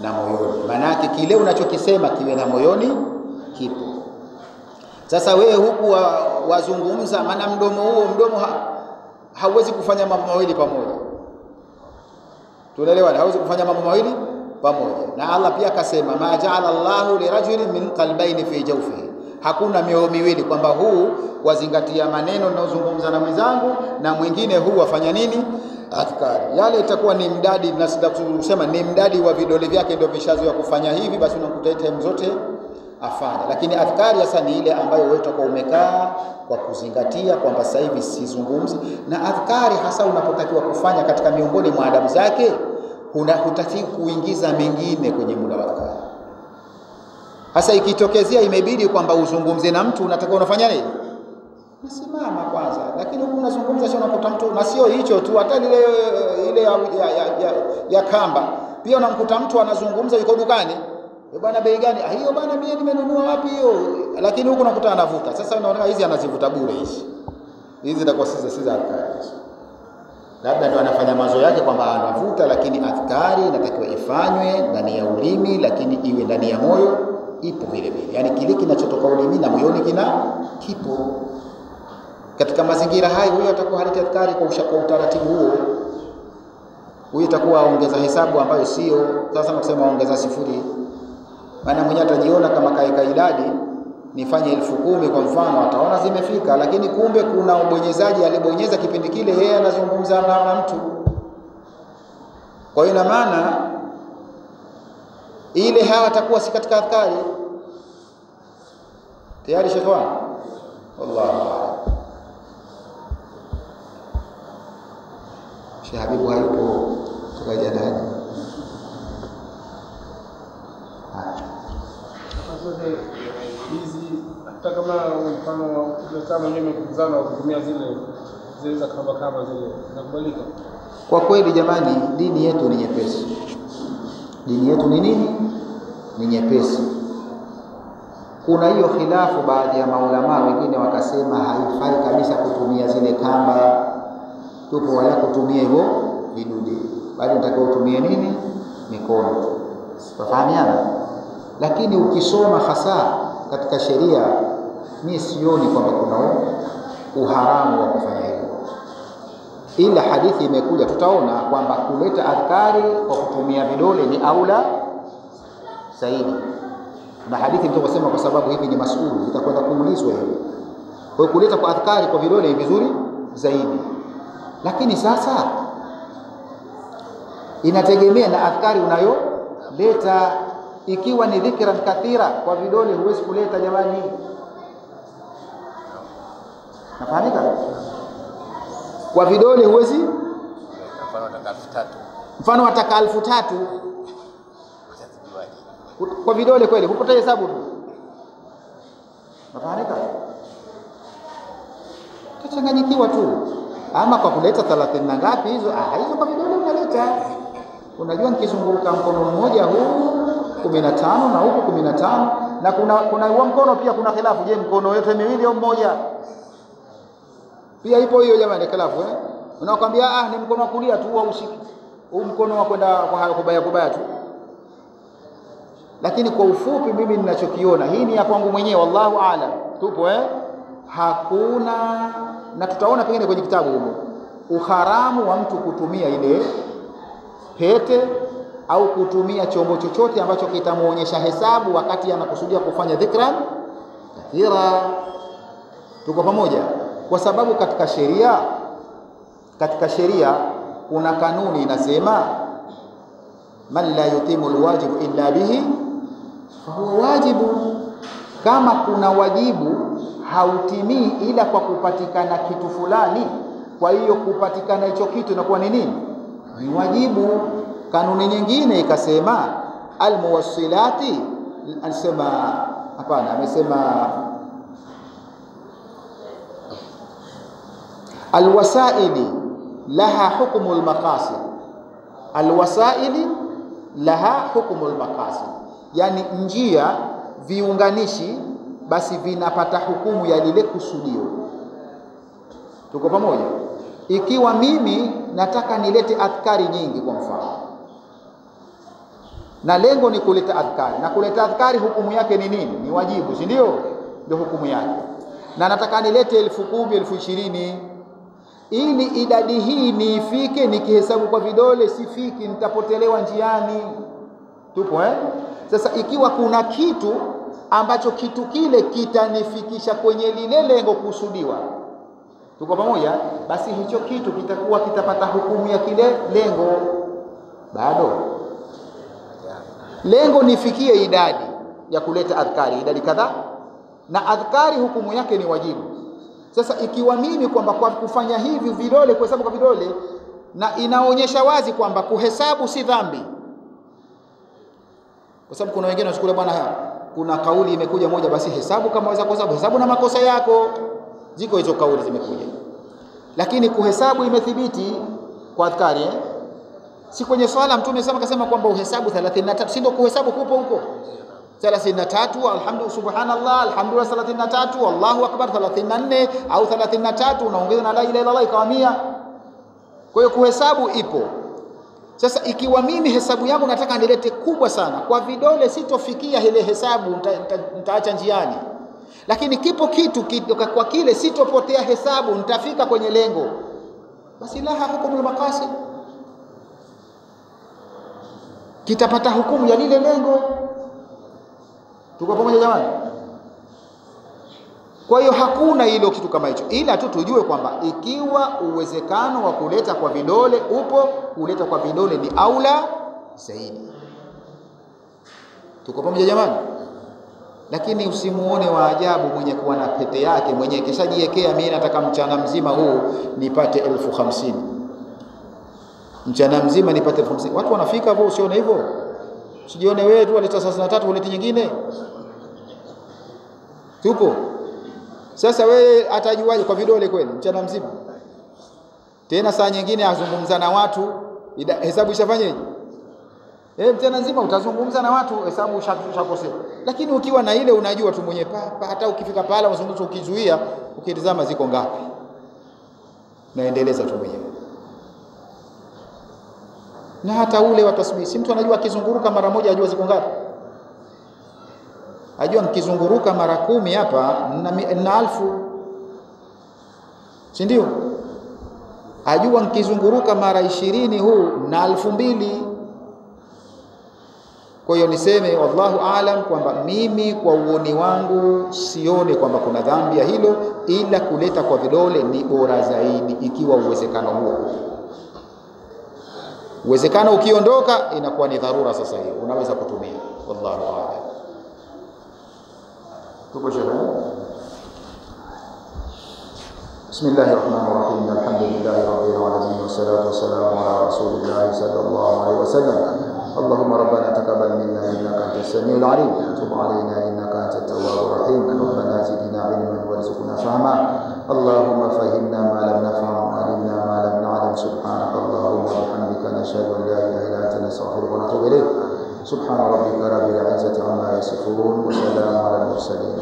Speaker 1: na moyoni, maana yake kile unachokisema kiwe na moyoni kipo. Sasa wewe huku wazungumza, maana mdomo hauwezi kufanya mambo mawili pamoja. Tunaelewana? Hauwezi kufanya mambo mawili pamoja. Na Allah pia akasema ma ja'ala Allahu lirajulin min qalbayni fi jawfihi, hakuna mioyo miwili, kwamba huu wazingatia maneno ninayozungumza na mwenzangu na mwingine huu wafanya nini? Adhkari. Yale itakuwa ni mdadi, na kusema ni mdadi wa vidole vyake ndio vishazoea kufanya hivi, basi unakuta time zote afanya. Lakini adhkari sasa ni ile ambayo wewe utakuwa umekaa kwa kuzingatia kwamba sasa hivi sizungumzi. Na adhkari hasa unapotakiwa kufanya katika miongoni mwa adabu zake, hutaki kuingiza mengine kwenye muda wa adhkari. Hasa ikitokezea imebidi kwamba uzungumze na mtu, unataka unafanya nini? Nasimama kwanza. Lakini huko unazungumza sio, unakuta mtu, na sio hicho tu, hata ile ya kamba pia unamkuta mtu anazungumza yuko dukani, Bwana bei gani? Hiyo bwana mimi nimenunua wapi hiyo? Lakini huko nakuta anavuta. Sasa unaona hizi anazivuta bure hizi. Hizi zitakuwa si adhkari. Labda ndio anafanya mazo yake kwamba anavuta, lakini adhkari inatakiwa ifanywe ndani ya ulimi, lakini iwe ndani ya moyo ipo vile vile. Yaani kile kinachotoka ulimi na moyoni kipo. Katika mazingira hayo huyo atakuwa haleti adhkari kwa utaratibu huo. Huyo atakuwa ongeza hesabu ambayo sio. Sasa tunasema ongeza sifuri. Maana mwenyewe atajiona kama kaika idadi nifanye 10,000 kwa mfano, ataona zimefika, lakini kumbe kuna ubonyezaji alibonyeza kipindi kile yeye anazungumza na mtu. Kwa hiyo ina maana ile hawa atakuwa si katika adhkari. Tayari shekwan? Wallahu a'lam. Sheikh Habibu hayupo tukaja ndani.
Speaker 3: Hizi hata kama mfano kama mwenyewe mkuzana kutumia zile za kama zile zinakubalika.
Speaker 1: Kwa kweli jamani, dini yetu ni nyepesi. Dini yetu ni nini? Ni nyepesi. Kuna hiyo khilafu, baadhi ya maulama wengine wakasema haifai kabisa kutumia zile kamba, tupo wala kutumia hivyo vidude, bali unatakiwa utumie nini? Mikono. Tafahamiana? Lakini ukisoma hasa katika sheria, mimi sioni kwamba kuna uharamu wa kufanya hivyo. Ila hadithi imekuja, tutaona kwamba kuleta adhkari kwa kutumia vidole ni aula zaidi. Na hadithi mtakosema kwa sababu hivi ni masuala itakwenda kuulizwa hivi. Kwa hiyo kuleta kwa adhkari kwa vidole ni vizuri zaidi. Lakini sasa inategemea na adhkari unayoleta. Ikiwa ni dhikran kathira, kwa vidole huwezi kuleta jamani. Nafahamika? Kwa vidole huwezi? Mfano wataka 3,000. Kwa vidole kweli hupata hesabu tu. Nafahamika? Tachanganyikiwa tu. Ama kwa kuleta 30 na ngapi hizo? Hizo kwa vidole unaleta. Unajua nikizunguruka mkono mmoja huu 15 na huku 15, na kuna huo mkono pia kuna khilafu. Je, mkono yote miwili au mmoja? Pia ipo hiyo jamani khilafu Unakwambia ni mkono wa kulia tu au ushiki. Huu mkono wa kwenda kwa hayo kubaya tu. Lakini kwa ufupi mimi ninachokiona, hii ni ya kwangu mwenyewe, wallahu aalam. Tupo hakuna, na tutaona pengine kwenye kitabu huko, uharamu wa mtu kutumia ile pete au kutumia chombo chochote ambacho kitamuonyesha hesabu wakati anakusudia kufanya dhikran kathira. Tuko pamoja? Kwa sababu katika sheria kuna kanuni inasema man la yutimu alwajibu illa bihi fahuwa wajibu. Kama kuna wajibu hautimii ila kwa kupatikana kitu fulani, kwa hiyo kupatikana hicho kitu inakuwa ni nini? Ni wajibu. Kanuni nyingine ikasema almuwassilati, anasema hapana, amesema alwasaili laha hukmu almaqasid. Alwasaili laha hukmu almaqasid, yani njia, viunganishi, basi vinapata hukumu ya lile kusudio. Tuko pamoja? Ikiwa mimi nataka nilete adhkari nyingi kwa mfano, na lengo ni kuleta adhkari, na kuleta adhkari hukumu yake ni nini? Ni wajibu, si ndio? Ndio hukumu yake. Na nataka nilete 10,000, 20,000, ili idadi hii niifike, nikihesabu kwa vidole sifiki, nitapotelewa njiani. Tupo Sasa ikiwa kuna kitu ambacho kitu kile kitanifikisha kwenye lile lengo kusudiwa, tuko pamoja, basi hicho kitu kitakuwa kitapata hukumu ya kile lengo. Bado lengo nifikie idadi ya kuleta adhkari, idadi kadhaa, na adhkari hukumu yake ni wajibu. Sasa ikiwa mimi kwamba kwa kufanya hivi vidole, kuhesabu kwa vidole, na inaonyesha wazi kwamba kuhesabu si dhambi, kwa sababu kuna wengine wanachukua bwana, kuna kauli imekuja moja, basi hesabu kama waweza kuhesabu, hesabu na makosa yako. Ziko hizo kauli zimekuja, lakini kuhesabu imethibiti kwa adhkari Si kwenye swala Mtume sama akasema kwamba uhesabu 33, si ndio kuhesabu kupo huko? 33 alhamdulillah subhanallah alhamdulillah 33 Allahu akbar 34 au 33 unaongeza na la ilaha illa Allah ikawa 100. Kwa hiyo kuhesabu ipo. Sasa ikiwa mimi hesabu yangu nataka nilete kubwa sana, kwa vidole sitofikia ile hesabu, nitaacha njiani. Lakini kipo kitu kwa kile sitopotea hesabu, nitafika kwenye lengo. Basi laha hukumu al-maqasid. Kitapata hukumu ya lile lengo. Tuko pamoja jamani? Kwa hiyo hakuna hilo kitu kama hicho, ila tu tujue kwamba ikiwa uwezekano wa kuleta kwa vidole upo, kuleta kwa vidole ni aula zaidi. Tuko pamoja jamani? Lakini usimuone wa ajabu mwenye kuwa na pete yake, mwenye kishajiwekea mimi nataka mchana mzima huu nipate 50,000. Mchana mzima nipate 50,000. Watu wanafika hapo, usione hivyo. Usijione wewe tu waleta 33 ulete nyingine. Tupo. Sasa wewe atajuaje kwa vidole kweli mchana mzima? Tena saa nyingine azungumza na watu, hesabu ishafanyaje? Mchana mzima utazungumza na watu, hesabu ushakosea. Lakini ukiwa na ile unajua tu mwenyewe hata ukifika pala unazungumza ukizuia, ukitazama ziko ngapi. Naendeleza tu mwenyewe. Na hata ule wa tasbih, si mtu anajua akizunguruka mara moja ajua ziko ngapi? Ajua nikizunguruka mara 10 hapa na 1000. Si ndio? Ajua nikizunguruka mara 20 huu na 2000. Kwa hiyo niseme wallahu aalam kwamba mimi kwa uoni wangu sione kwamba kuna dhambi ya hilo, ila kuleta kwa vidole ni bora zaidi ikiwa uwezekano huo. Uwezekano ukiondoka inakuwa ni dharura sasa hiyo. Unaweza kutumia. Wallahu aalam. Tuko shehe. Bismillahirrahmanirrahim. Alhamdulillahi rabbil alamin wassalatu wassalamu ala rasulillah sallallahu alaihi wasallam. اللهم ربنا تقبل منا انك انت السميع العليم وتب علينا انك انت التواب الرحيم ربنا زدنا علما وارزقنا فهما اللهم فهمنا ما لم نفهم وعلمنا ما لم نعلم سبحانك اللهم وبحمدك نشهد ان لا اله الا انت نستغفرك ونتوب اليك سبحان ربك رب العزه عما يصفون وسلام على المرسلين